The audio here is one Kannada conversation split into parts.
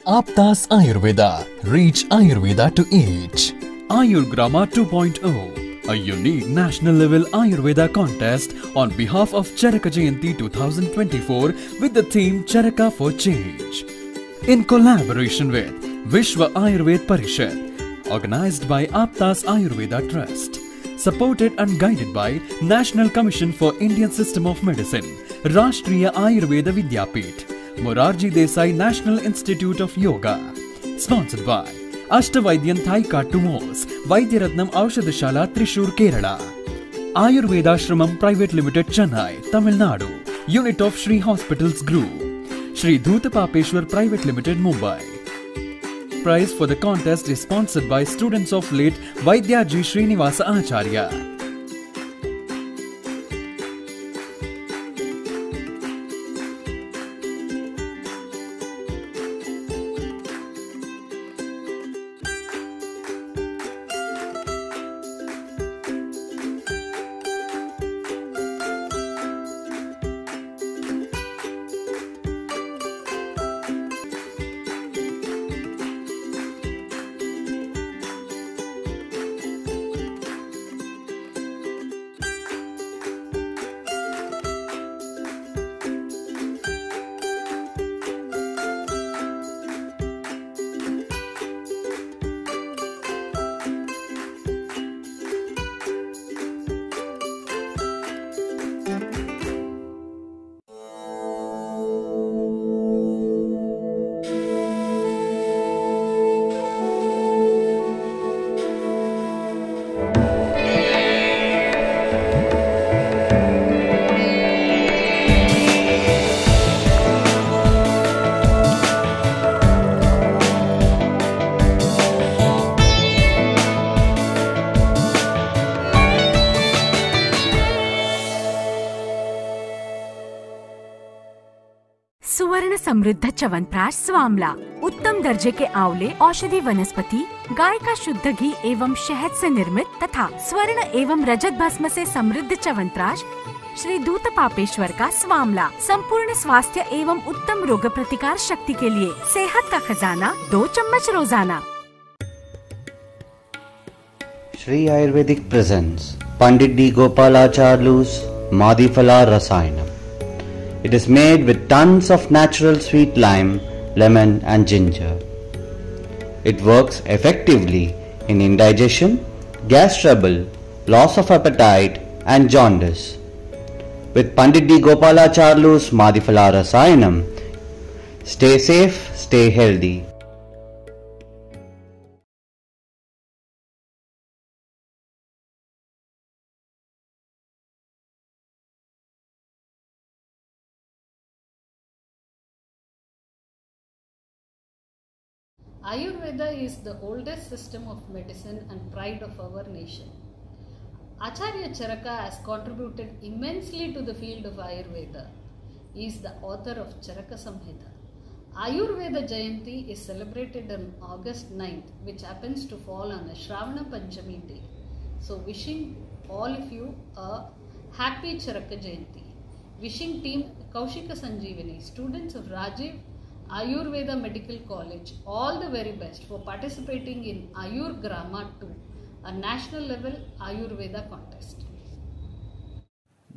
Aptas Ayurveda. Reach Ayurveda to age. Ayurgrama 2.0, a unique national level Ayurveda contest on behalf of Charaka Jayanti 2024 with the theme Charaka for Change. In collaboration with Vishwa Ayurveda Parishad, organized by Aptas Ayurveda Trust, supported and guided by National Commission for Indian System of Medicine, Rashtriya Ayurveda Vidyapith, Morarji Desai National Institute of Yoga, sponsored by Ashtavaidyan Thaika Tumos, Vaidyaratnam Aushadashala Trishur, Kerala, Ayurveda Shramam Private Limited, Chennai, Tamil Nadu, Unit of Shri Hospitals Group, Shri Dhutapapeshwar Private Limited, Mumbai. Prize for the contest is sponsored by students of late Vaidyaji Srinivasa Acharya. सुवर्ण समृद्ध च्यवनप्राश स्वामला, उत्तम दर्जे के आंवले औषधि वनस्पति, गाय का शुद्ध घी एवं शहद से निर्मित तथा स्वर्ण एवं रजत भस्म से समृद्ध च्यवनप्राश श्री धूतपापेश्वर का स्वामला, संपूर्ण स्वास्थ्य एवं उत्तम रोग प्रतिकार शक्ति के लिए सेहत का खजाना, 2 चम्मच रोजाना। Shri Ayurvedic presents Pandit D. Gopalacharlu's Madhifala Rasayanam. It is made with tons of natural sweet lime, lemon and ginger. It works effectively in indigestion, gas trouble, loss of appetite and jaundice. With Pandit D. Gopalacharlu's Madhifala Rasayanam, stay safe, stay healthy. Ayurveda is the oldest system of medicine and pride of our nation. Acharya Charaka has contributed immensely to the field of Ayurveda. He is the author of Charaka Samhita. Ayurveda Jayanti is celebrated on August 9th, which happens to fall on a Shravana Panchami day. So wishing all of you a happy Charaka Jayanti. Wishing team Kaushika Sanjeevani, students of Rajiv Ayurveda Medical College, all the very best for participating in Ayurgrama 2, a national level Ayurveda contest.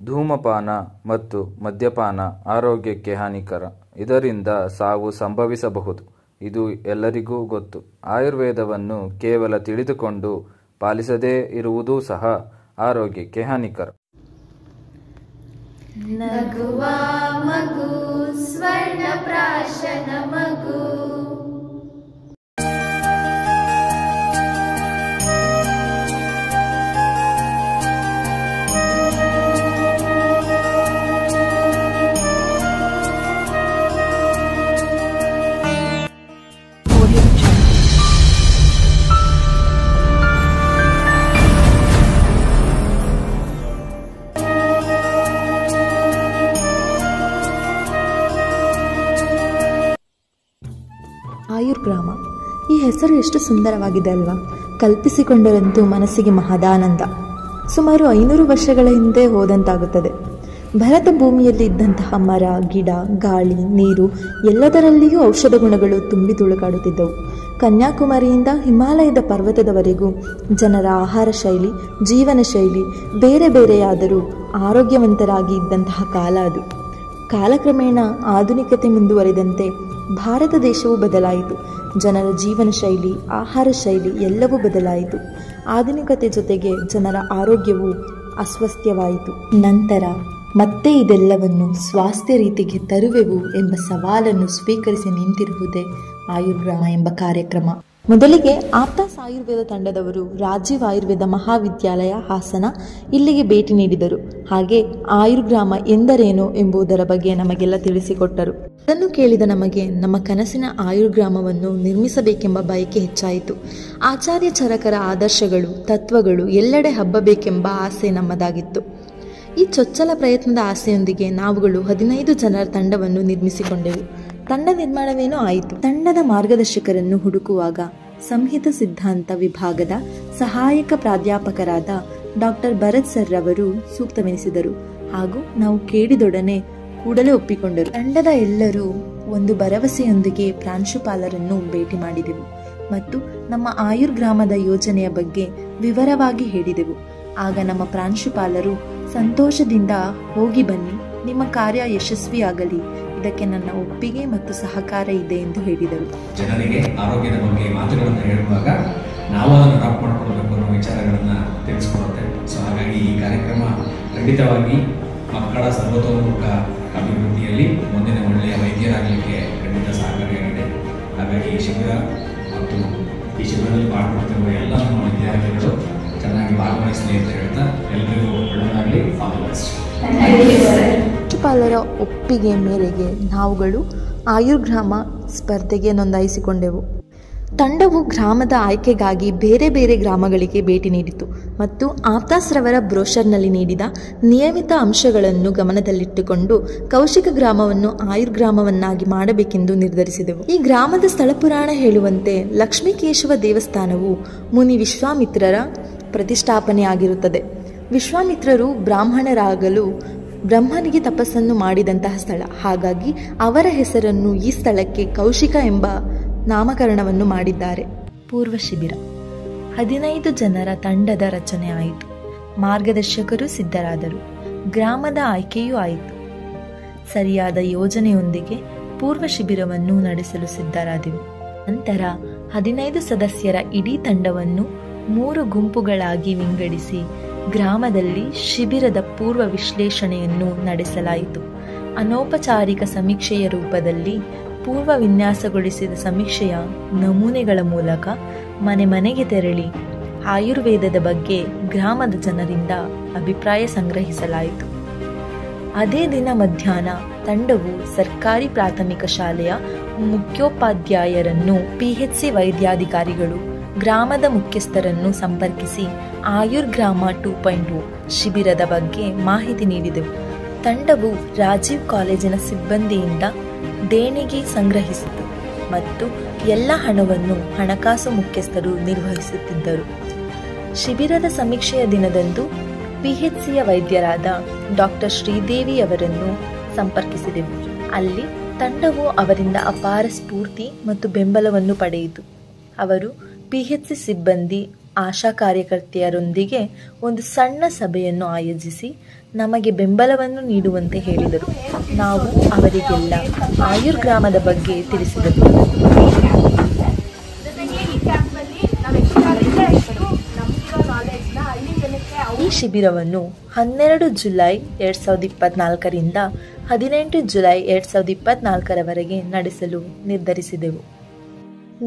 ಧೂಮಪಾನ ಮತ್ತು ಮದ್ಯಪಾನ ಆರೋಗ್ಯಕ್ಕೆ ಹಾನಿಕರ. ಇದರಿಂದ ಸಾವು ಸಂಭವಿಸಬಹುದು. ಇದು ಎಲ್ಲರಿಗೂ ಗೊತ್ತು. ಆಯುರ್ವೇದವನ್ನು ಕೇವಲ ತಿಳಿದುಕೊಂಡು ಪಾಲಿಸದೇ ಇರುವುದೂ ಸಹ ಆರೋಗ್ಯಕ್ಕೆ ಹಾನಿಕರ. ನಗುವ ಮಗು ಸ್ವರ್ಣ ಪ್ರಾಶನ ಮಗು. ಆಯುರ್ಗ್ರಾಮ, ಈ ಹೆಸರು ಎಷ್ಟು ಸುಂದರವಾಗಿದೆ ಅಲ್ವಾ? ಕಲ್ಪಿಸಿಕೊಂಡರಂತೂ ಮನಸ್ಸಿಗೆ ಮಹದಾನಂದ. ಸುಮಾರು 500 ವರ್ಷಗಳ ಹಿಂದೆ ಹೋದಂತಾಗುತ್ತದೆ. ಭರತ ಭೂಮಿಯಲ್ಲಿ ಇದ್ದಂತಹ ಮರ, ಗಿಡ, ಗಾಳಿ, ನೀರು ಎಲ್ಲದರಲ್ಲಿಯೂ ಔಷಧ ಗುಣಗಳು ತುಂಬಿ ತುಳುಕಾಡುತ್ತಿದ್ದವು. ಕನ್ಯಾಕುಮಾರಿಯಿಂದ ಹಿಮಾಲಯದ ಪರ್ವತದವರೆಗೂ ಜನರ ಆಹಾರ ಶೈಲಿ, ಜೀವನ ಶೈಲಿ ಬೇರೆ ಬೇರೆಯಾದರೂ ಆರೋಗ್ಯವಂತರಾಗಿ ಇದ್ದಂತಹ ಕಾಲ ಅದು. ಕಾಲಕ್ರಮೇಣ ಆಧುನಿಕತೆ ಮುಂದುವರೆದಂತೆ ಭಾರತ ದೇಶವು ಬದಲಾಯಿತು. ಜನರ ಜೀವನ ಶೈಲಿ, ಆಹಾರ ಶೈಲಿ ಎಲ್ಲವೂ ಬದಲಾಯಿತು. ಆಧುನಿಕತೆ ಜೊತೆಗೆ ಜನರ ಆರೋಗ್ಯವು ಅಸ್ವಸ್ಥವಾಯಿತು. ನಂತರ ಮತ್ತೆ ಇದೆಲ್ಲವನ್ನು ಸ್ವಾಸ್ಥ್ಯ ರೀತಿಗೆ ತರುವೆವು ಎಂಬ ಸವಾಲನ್ನು ಸ್ವೀಕರಿಸಿ ನಿಂತಿರುವುದೇ ಆಯುರ್ಗ್ರಾಮ ಎಂಬ ಕಾರ್ಯಕ್ರಮ. ಮೊದಲಿಗೆ ಆಪ್ತಾಸ್ ಆಯುರ್ವೇದ ತಂಡದವರು ರಾಜೀವ್ ಆಯುರ್ವೇದ ಮಹಾವಿದ್ಯಾಲಯ ಹಾಸನ ಇಲ್ಲಿಗೆ ಭೇಟಿ ನೀಡಿದರು. ಹಾಗೆ ಆಯುರ್ಗ್ರಾಮ ಎಂದರೇನು ಎಂಬುದರ ಬಗ್ಗೆ ನಮಗೆಲ್ಲ ತಿಳಿಸಿಕೊಟ್ಟರು. ಅದನ್ನು ಕೇಳಿದ ನಮಗೆ ನಮ್ಮ ಕನಸಿನ ಆಯುರ್ಗ್ರಾಮವನ್ನು ನಿರ್ಮಿಸಬೇಕೆಂಬ ಬಯಕೆ ಹೆಚ್ಚಾಯಿತು. ಆಚಾರ್ಯ ಚರಕರ ಆದರ್ಶಗಳು, ತತ್ವಗಳು ಎಲ್ಲೆಡೆ ಹಬ್ಬಬೇಕೆಂಬ ಆಸೆ ನಮ್ಮದಾಗಿತ್ತು. ಈ ಚೊಚ್ಚಲ ಪ್ರಯತ್ನದ ಆಸೆಯೊಂದಿಗೆ ನಾವುಗಳು 15 ಜನರ ತಂಡವನ್ನು ನಿರ್ಮಿಸಿಕೊಂಡೆವು. ತಂಡ ನಿರ್ಮಾಣವೇನೋ ಆಯಿತು. ತಂಡದ ಮಾರ್ಗದರ್ಶಕರನ್ನು ಹುಡುಕುವಾಗ ಸಂಹಿತ ಸಿದ್ಧಾಂತ ವಿಭಾಗದ ಸಹಾಯಕ ಪ್ರಾಧ್ಯಾಪಕರಾದ ಡಾಕ್ಟರ್ ಭರತ್ ಸರ್ ರವರು ಸೂಕ್ತವೆನಿಸಿದರು. ಹಾಗೂ ನಾವು ಕೇಳಿದೊಡನೆ ಕೂಡಲೇ ಒಪ್ಪಿಕೊಂಡರು. ತಂಡದ ಎಲ್ಲರೂ ಒಂದು ಭರವಸೆಯೊಂದಿಗೆ ಪ್ರಾಂಶುಪಾಲರನ್ನು ಭೇಟಿ ಮಾಡಿದೆವು ಮತ್ತು ನಮ್ಮ ಆಯುರ್ಗ್ರಾಮದ ಯೋಜನೆಯ ಬಗ್ಗೆ ವಿವರವಾಗಿ ಹೇಳಿದೆವು. ಆಗ ನಮ್ಮ ಪ್ರಾಂಶುಪಾಲರು ಸಂತೋಷದಿಂದ ಹೋಗಿ ಬನ್ನಿ, ನಿಮ್ಮ ಕಾರ್ಯ ಯಶಸ್ವಿಯಾಗಲಿ, ಇದಕ್ಕೆ ನನ್ನ ಒಪ್ಪಿಗೆ ಮತ್ತು ಸಹಕಾರ ಇದೆ ಎಂದು ಹೇಳಿದರು. ಜನರಿಗೆ ಆರೋಗ್ಯದ ಬಗ್ಗೆ ಮಾತುಗಳನ್ನು ಹೇಳುವಾಗ ನಾವು ಅದನ್ನು ಅಡಾಪ್ಟ್ ಮಾಡಿಕೊಳ್ಬೇಕು ಅನ್ನೋ ವಿಚಾರಗಳನ್ನು ತಿಳಿಸ್ಕೊಡುತ್ತೆ. ಸೊ ಹಾಗಾಗಿ ಈ ಕಾರ್ಯಕ್ರಮ ಖಂಡಿತವಾಗಿ ಮಕ್ಕಳ ಸರ್ವತೋಮುಖ ಅಭಿವೃದ್ಧಿಯಲ್ಲಿ ಮುಂದಿನ ಒಳ್ಳೆಯ ವೈದ್ಯರಾಗಲಿಕ್ಕೆ ಖಂಡಿತ ಸಹಕಾರಿಯಾಗಿದೆ. ಹಾಗಾಗಿ ಈ ಶಿಬಿರ ಮತ್ತು ಈ ಶಿಬಿರದಲ್ಲಿ ಪಾಲ್ಗೊಳ್ತಿರುವ ಎಲ್ಲ ನಮ್ಮ ವಿದ್ಯಾರ್ಥಿಗಳು ಚೆನ್ನಾಗಿ ಭಾಗವಹಿಸಲಿ ಅಂತ ಹೇಳ್ತಾ ಎಲ್ಲರಿಗೂ ಒಳ್ಳೆಯದಾಗಲಿ. All the best. ಪ್ರಾಂಶುಪಾಲರ ಒಪ್ಪಿಗೆ ಮೇರೆಗೆ ನಾವುಗಳು ಆಯುರ್ಗ್ರಾಮ ಸ್ಪರ್ಧೆಗೆ ನೋಂದಾಯಿಸಿಕೊಂಡೆವು. ತಂಡವು ಗ್ರಾಮದ ಆಯ್ಕೆಗಾಗಿ ಬೇರೆ ಬೇರೆ ಗ್ರಾಮಗಳಿಗೆ ಭೇಟಿ ನೀಡಿತು ಮತ್ತು ಆಪ್ತಾಸ್ ರವರ ಬ್ರೋಷರ್ನಲ್ಲಿ ನೀಡಿದ ನಿಯಮಿತ ಅಂಶಗಳನ್ನು ಗಮನದಲ್ಲಿಟ್ಟುಕೊಂಡು ಕೌಶಿಕ ಗ್ರಾಮವನ್ನು ಆಯುರ್ಗ್ರಾಮವನ್ನಾಗಿ ಮಾಡಬೇಕೆಂದು ನಿರ್ಧರಿಸಿದೆವು. ಈ ಗ್ರಾಮದ ಸ್ಥಳ ಪುರಾಣ ಹೇಳುವಂತೆ ಲಕ್ಷ್ಮೀಕೇಶವ ದೇವಸ್ಥಾನವು ಮುನಿ ವಿಶ್ವಾಮಿತ್ರರ ಪ್ರತಿಷ್ಠಾಪನೆಯಾಗಿರುತ್ತದೆ. ವಿಶ್ವಾಮಿತ್ರರು ಬ್ರಾಹ್ಮಣರಾಗಲು ಬ್ರಹ್ಮನಿಗೆ ತಪಸ್ಸನ್ನು ಮಾಡಿದಂತಹ ಸ್ಥಳ. ಹಾಗಾಗಿ ಅವರ ಹೆಸರನ್ನು ಈ ಸ್ಥಳಕ್ಕೆ ಕೌಶಿಕ ಎಂಬ ನಾಮಕರಣವನ್ನು ಮಾಡಿದ್ದಾರೆ. ಪೂರ್ವ ಶಿಬಿರ 15 ಜನರ ತಂಡದ ರಚನೆ ಆಯಿತು. ಮಾರ್ಗದರ್ಶಕರು ಸಿದ್ಧರಾದರು. ಗ್ರಾಮದ ಆಯ್ಕೆಯೂ ಆಯಿತು. ಸರಿಯಾದ ಯೋಜನೆಯೊಂದಿಗೆ ಪೂರ್ವ ಶಿಬಿರವನ್ನು ನಡೆಸಲು ಸಿದ್ಧರಾದೆವು. ನಂತರ 15 ಸದಸ್ಯರ ಇಡೀ ತಂಡವನ್ನು 3 ಗುಂಪುಗಳಾಗಿ ವಿಂಗಡಿಸಿ ಗ್ರಾಮದಲ್ಲಿ ಶಿಬಿರದ ಪೂರ್ವ ವಿಶ್ಲೇಷಣೆಯನ್ನು ನಡೆಸಲಾಯಿತು. ಅನೌಪಚಾರಿಕ ಸಮೀಕ್ಷೆಯ ರೂಪದಲ್ಲಿ ಪೂರ್ವ ವಿನ್ಯಾಸಗೊಳಿಸಿದ ಸಮೀಕ್ಷೆಯ ನಮೂನೆಗಳ ಮೂಲಕ ಮನೆ ಮನೆಗೆ ತೆರಳಿ ಆಯುರ್ವೇದದ ಬಗ್ಗೆ ಗ್ರಾಮದ ಜನರಿಂದ ಅಭಿಪ್ರಾಯ ಸಂಗ್ರಹಿಸಲಾಯಿತು. ಅದೇ ದಿನ ಮಧ್ಯಾಹ್ನ ತಂಡವು ಸರ್ಕಾರಿ ಪ್ರಾಥಮಿಕ ಶಾಲೆಯ ಮುಖ್ಯೋಪಾಧ್ಯಾಯರನ್ನು, PHC ವೈದ್ಯಾಧಿಕಾರಿಗಳು, ಗ್ರಾಮದ ಮುಖ್ಯಸ್ಥರನ್ನು ಸಂಪರ್ಕಿಸಿ ಆಯುರ್ಗ್ರಾಮ 2.0 ಶಿಬಿರದ ಬಗ್ಗೆ ಮಾಹಿತಿ ನೀಡಿದೆವು. ತಂಡವು ರಾಜೀವ್ ಕಾಲೇಜಿನ ಸಿಬ್ಬಂದಿಯಿಂದ ದೇಣಿಗೆ ಸಂಗ್ರಹಿಸಿತು ಮತ್ತು ಎಲ್ಲ ಹಣವನ್ನು ಹಣಕಾಸು ಮುಖ್ಯಸ್ಥರು ನಿರ್ವಹಿಸುತ್ತಿದ್ದರು. ಶಿಬಿರದ ಸಮೀಕ್ಷೆಯ ದಿನದಂದು PHCಯ ವೈದ್ಯರಾದ ಡಾಕ್ಟರ್ ಶ್ರೀದೇವಿ ಅವರನ್ನು ಸಂಪರ್ಕಿಸಿದೆವು. ಅಲ್ಲಿ ತಂಡವು ಅವರಿಂದ ಅಪಾರ ಸ್ಫೂರ್ತಿ ಮತ್ತು ಬೆಂಬಲವನ್ನು ಪಡೆಯಿತು. ಅವರು PHC ಸಿಬ್ಬಂದಿ, ಆಶಾ ಕಾರ್ಯಕರ್ತೆಯರೊಂದಿಗೆ ಒಂದು ಸಣ್ಣ ಸಭೆಯನ್ನು ಆಯೋಜಿಸಿ ನಮಗೆ ಬೆಂಬಲವನ್ನು ನೀಡುವಂತೆ ಹೇಳಿದರು. ನಾವು ಅವರಿಗೆಲ್ಲ ಆಯುರ್ಗ್ರಾಮದ ಬಗ್ಗೆ ತಿಳಿಸಿದೆವು. ಈ ಶಿಬಿರವನ್ನು 12 ಜುಲೈ 2024ರಿಂದ 18 ಜುಲೈ 2024ರವರೆಗೆ ನಡೆಸಲು ನಿರ್ಧರಿಸಿದೆವು.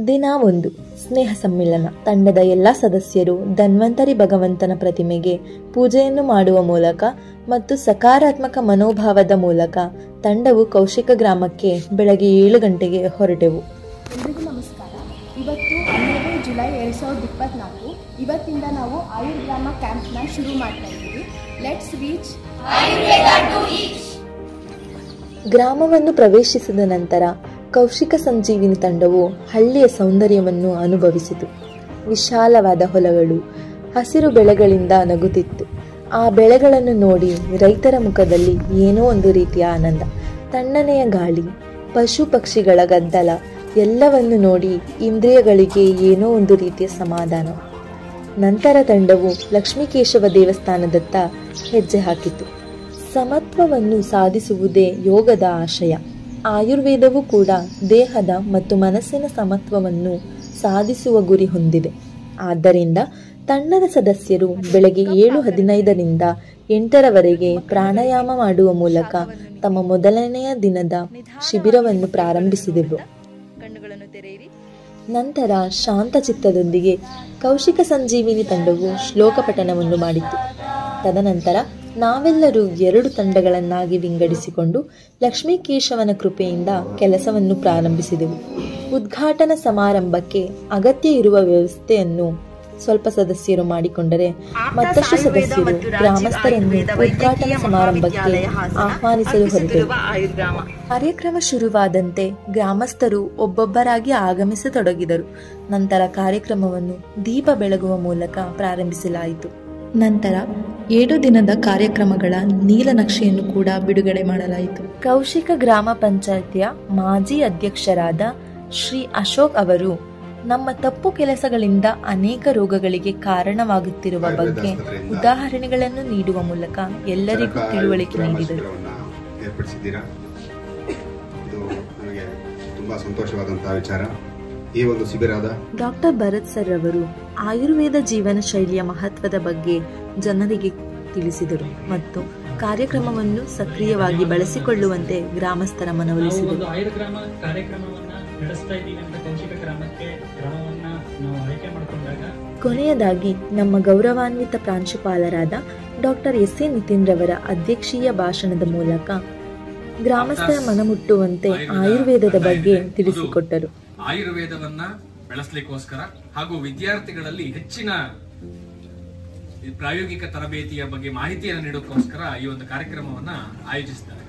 ದಿನ 1 ಸ್ನೇಹ ಸಮ್ಮಿಲನ. ತಂಡದ ಎಲ್ಲ ಸದಸ್ಯರು ಧನ್ವಂತರಿ ಭಗವಂತನ ಪ್ರತಿಮೆಗೆ ಪೂಜೆಯನ್ನು ಮಾಡುವ ಮೂಲಕ ಮತ್ತು ಸಕಾರಾತ್ಮಕ ಮನೋಭಾವದ ಮೂಲಕ ತಂಡವು ಕೌಶಿಕ ಗ್ರಾಮಕ್ಕೆ ಬೆಳಗ್ಗೆ 7 ಗಂಟೆಗೆ ಹೊರಟೆವು. ಎಲ್ರಿಗೂ ನಮಸ್ಕಾರ. ಇವತ್ತು 12 ಜುಲೈ 2024. ಇವತ್ತಿಂದ ನಾವು ಆಯುರ್ಗ್ರಾಮ ಕ್ಯಾಂಪ್ನ ಶುರು ಮಾಡ್ತಾ ಇದ್ದೀವಿ. Let's reach Ayurveda to each. ಗ್ರಾಮವನ್ನು ಪ್ರವೇಶಿಸಿದ ನಂತರ ಕೌಶಿಕ ಸಂಜೀವಿನಿ ತಂಡವು ಹಳ್ಳಿಯ ಸೌಂದರ್ಯವನ್ನು ಅನುಭವಿಸಿತು. ವಿಶಾಲವಾದ ಹೊಲಗಳು ಹಸಿರು ಬೆಳೆಗಳಿಂದ ನಗುತ್ತಿತ್ತು. ಆ ಬೆಳೆಗಳನ್ನು ನೋಡಿ ರೈತರ ಮುಖದಲ್ಲಿ ಏನೋ ಒಂದು ರೀತಿಯ ಆನಂದ. ತಣ್ಣನೆಯ ಗಾಳಿ, ಪಶು ಪಕ್ಷಿಗಳ ಗದ್ದಲ ಎಲ್ಲವನ್ನು ನೋಡಿ ಇಂದ್ರಿಯಗಳಿಗೆ ಏನೋ ಒಂದು ರೀತಿಯ ಸಮಾಧಾನ. ನಂತರ ತಂಡವು ಲಕ್ಷ್ಮೀಕೇಶವ ದೇವಸ್ಥಾನದತ್ತ ಹೆಜ್ಜೆ ಹಾಕಿತು. ಸಮತ್ವವನ್ನು ಸಾಧಿಸುವುದೇ ಯೋಗದ ಆಶಯ. ಆಯುರ್ವೇದವು ಕೂಡ ದೇಹದ ಮತ್ತು ಮನಸ್ಸಿನ ಸಮತ್ವವನ್ನು ಸಾಧಿಸುವ ಗುರಿ ಹೊಂದಿದೆ. ಆದ್ದರಿಂದ ತಂಡದ ಸದಸ್ಯರು ಬೆಳಗ್ಗೆ 7:15ರಿಂದ 8ರವರೆಗೆ ಪ್ರಾಣಾಯಾಮ ಮಾಡುವ ಮೂಲಕ ತಮ್ಮ ಮೊದಲನೆಯ ದಿನದ ಶಿಬಿರವನ್ನು ಪ್ರಾರಂಭಿಸಿದೆವು. ನಂತರ ಶಾಂತ ಚಿತ್ತದೊಂದಿಗೆ ಕೌಶಿಕ ಸಂಜೀವಿನಿ ತಂಡವು ಶ್ಲೋಕ ಪಠಣವನ್ನು ಮಾಡಿತು. ತದನಂತರ ನಾವೆಲ್ಲರೂ 2 ತಂಡಗಳನ್ನಾಗಿ ವಿಂಗಡಿಸಿಕೊಂಡು ಲಕ್ಷ್ಮೀಕೇಶವನ ಕೃಪೆಯಿಂದ ಕೆಲಸವನ್ನು ಪ್ರಾರಂಭಿಸಿದೆವು. ಉದ್ಘಾಟನಾ ಸಮಾರಂಭಕ್ಕೆ ಅಗತ್ಯ ಇರುವ ವ್ಯವಸ್ಥೆಯನ್ನು ಸ್ವಲ್ಪ ಸದಸ್ಯರು ಮಾಡಿಕೊಂಡರೆ ಮತ್ತಷ್ಟು ಸದಸ್ಯರು ಗ್ರಾಮಸ್ಥರನ್ನು ಉದ್ಘಾಟನಾ ಸಮಾರಂಭಕ್ಕೆ ಆಹ್ವಾನಿಸಲು ಹೊರಟರು. ಕಾರ್ಯಕ್ರಮ ಶುರುವಾದಂತೆ ಗ್ರಾಮಸ್ಥರು ಒಬ್ಬೊಬ್ಬರಾಗಿ ಆಗಮಿಸತೊಡಗಿದರು. ನಂತರ ಕಾರ್ಯಕ್ರಮವನ್ನು ದೀಪ ಬೆಳಗುವ ಮೂಲಕ ಪ್ರಾರಂಭಿಸಲಾಯಿತು. ನಂತರ 7 ದಿನದ ಕಾರ್ಯಕ್ರಮಗಳ ನೀಲನಕ್ಷೆಯನ್ನು ಕೂಡ ಬಿಡುಗಡೆ ಮಾಡಲಾಯಿತು. ಕೌಶಿಕ ಗ್ರಾಮ ಪಂಚಾಯಿತಿಯ ಮಾಜಿ ಅಧ್ಯಕ್ಷರಾದ ಶ್ರೀ ಅಶೋಕ್ ಅವರು ನಮ್ಮ ತಪ್ಪು ಕೆಲಸಗಳಿಂದ ಅನೇಕ ರೋಗಗಳಿಗೆ ಕಾರಣವಾಗುತ್ತಿರುವ ಬಗ್ಗೆ ಉದಾಹರಣೆಗಳನ್ನು ನೀಡುವ ಮೂಲಕ ಎಲ್ಲರಿಗೂ ತಿಳುವಳಿಕೆ ನೀಡಿದರು. ಇದು ನನಗೆ ತುಂಬಾ ಸಂತೋಷವಾದಂತಹ ವಿಚಾರ. ಈ ಒಂದು ಶಿಬಿರದ ಡಾಕ್ಟರ್ ಭರತ್ ಸರ್ ಅವರು ಆಯುರ್ವೇದ ಜೀವನ ಶೈಲಿಯ ಮಹತ್ವದ ಬಗ್ಗೆ ಜನರಿಗೆ ತಿಳಿಸಿದರು ಮತ್ತು ಕಾರ್ಯಕ್ರಮವನ್ನು ಸಕ್ರಿಯವಾಗಿ ಬಳಸಿಕೊಳ್ಳುವಂತೆ ಗ್ರಾಮಸ್ಥರ ಮನವೊಲಿಸಿದರು. ಕೊನೆಯದಾಗಿ ನಮ್ಮ ಗೌರವಾನ್ವಿತ ಪ್ರಾಂಶುಪಾಲರಾದ ಡಾಕ್ಟರ್ ಎಸ್ ಎ ನಿತಿನ್ ರವರ ಅಧ್ಯಕ್ಷೀಯ ಭಾಷಣದ ಮೂಲಕ ಗ್ರಾಮಸ್ಥರ ಮನಮುಟ್ಟುವಂತೆ ಆಯುರ್ವೇದದ ಬಗ್ಗೆ ತಿಳಿಸಿಕೊಟ್ಟರು. ಆಯುರ್ವೇದವನ್ನ ಬೆಳೆಸಲಿಕ್ಕೋಸ್ಕರ ಹಾಗೂ ವಿದ್ಯಾರ್ಥಿಗಳಲ್ಲಿ ಹೆಚ್ಚಿನ ಪ್ರಾಯೋಗಿಕ ತರಬೇತಿಯ ಬಗ್ಗೆ ಮಾಹಿತಿಯನ್ನು ನೀಡೋಕ್ಕೋಸ್ಕರ ಈ ಒಂದು ಕಾರ್ಯಕ್ರಮವನ್ನ ಆಯೋಜಿಸಿದ್ದಾರೆ.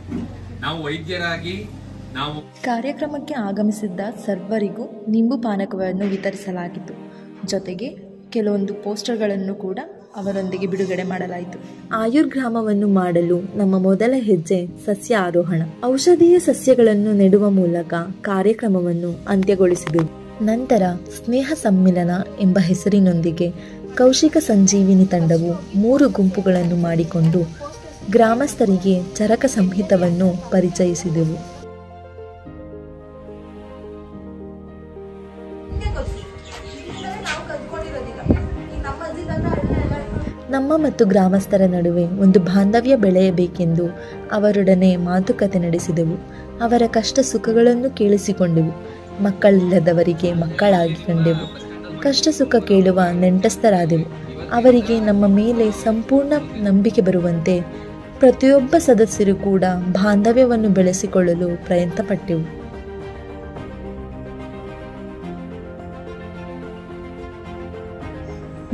ನಾವು ವೈದ್ಯರಾಗಿ ಕಾರ್ಯಕ್ರಮಕ್ಕೆ ಆಗಮಿಸಿದ್ದ ಸರ್ವರಿಗೂ ನಿಂಬು ಪಾನಕವನ್ನು ವಿತರಿಸಲಾಗಿತ್ತು. ಜೊತೆಗೆ ಕೆಲವೊಂದು ಪೋಸ್ಟರ್ಗಳನ್ನು ಕೂಡ ಅವರೊಂದಿಗೆ ಬಿಡುಗಡೆ ಮಾಡಲಾಯಿತು. ಆಯುರ್ಗ್ರಾಮವನ್ನು ಮಾಡಲು ನಮ್ಮ ಮೊದಲ ಹೆಜ್ಜೆ ಸಸ್ಯ ಆರೋಹಣ. ಔಷಧೀಯ ಸಸ್ಯಗಳನ್ನು ನೆಡುವ ಮೂಲಕ ಕಾರ್ಯಕ್ರಮವನ್ನು ಅಂತ್ಯಗೊಳಿಸಿದೆವು. ನಂತರ ಸ್ನೇಹ ಸಮ್ಮಿಲನ ಎಂಬ ಹೆಸರಿನೊಂದಿಗೆ ಕೌಶಿಕ ಸಂಜೀವಿನಿ ತಂಡವು 3 ಗುಂಪುಗಳನ್ನು ಮಾಡಿಕೊಂಡು ಗ್ರಾಮಸ್ಥರಿಗೆ ಚರಕ ಸಂಹಿತವನ್ನು ಪರಿಚಯಿಸಿದೆವು. ನಮ್ಮ ಮತ್ತು ಗ್ರಾಮಸ್ಥರ ನಡುವೆ ಒಂದು ಬಾಂಧವ್ಯ ಬೆಳೆಯಬೇಕೆಂದು ಅವರೊಡನೆ ಮಾತುಕತೆ ನಡೆಸಿದೆವು. ಅವರ ಕಷ್ಟ ಸುಖಗಳನ್ನು ಕೇಳಿಸಿಕೊಂಡೆವು. ಮಕ್ಕಳಿಲ್ಲದವರಿಗೆ ಮಕ್ಕಳಾಗಿ ಕಂಡೆವು. ಕಷ್ಟ ಸುಖ ಕೇಳುವ ನೆಂಟಸ್ಥರಾದೆವು. ಅವರಿಗೆ ನಮ್ಮ ಮೇಲೆ ಸಂಪೂರ್ಣ ನಂಬಿಕೆ ಬರುವಂತೆ ಪ್ರತಿಯೊಬ್ಬ ಸದಸ್ಯರು ಕೂಡ ಬಾಂಧವ್ಯವನ್ನು ಬೆಳೆಸಿಕೊಳ್ಳಲು ಪ್ರಯತ್ನಪಟ್ಟೆವು.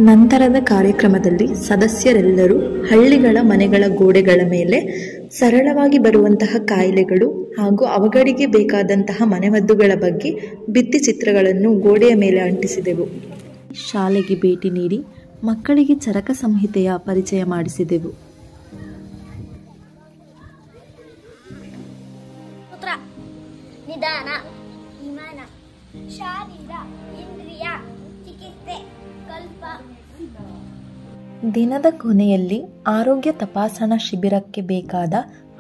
ನಂತರದ ಕಾರ್ಯಕ್ರಮದಲ್ಲಿ ಸದಸ್ಯರೆಲ್ಲರೂ ಹಳ್ಳಿಗಳ ಮನೆಗಳ ಗೋಡೆಗಳ ಮೇಲೆ ಸರಳವಾಗಿ ಬರುವಂತಹ ಕಾಯಿಲೆಗಳು ಹಾಗೂ ಅವುಗಳಿಗೆ ಬೇಕಾದಂತಹ ಮನೆಮದ್ದುಗಳ ಬಗ್ಗೆ ಭಿತ್ತಿ ಚಿತ್ರಗಳನ್ನು ಗೋಡೆಯ ಮೇಲೆ ಅಂಟಿಸಿದೆವು. ಶಾಲೆಗೆ ಭೇಟಿ ನೀಡಿ ಮಕ್ಕಳಿಗೆ ಚರಕ ಸಂಹಿತೆಯ ಪರಿಚಯ ಮಾಡಿಸಿದೆವು. ನಿಧಾನ, ವಿಮಾನ, ಶಾರೀರ, ಇಂದ್ರಿಯ, ಚಿಕಿತ್ಸೆ, ಕಲ್ಪ. ದಿನದ ಕೊನೆಯಲ್ಲಿ ಆರೋಗ್ಯ ತಪಾಸಣಾ ಶಿಬಿರಕ್ಕೆ ಬೇಕಾದ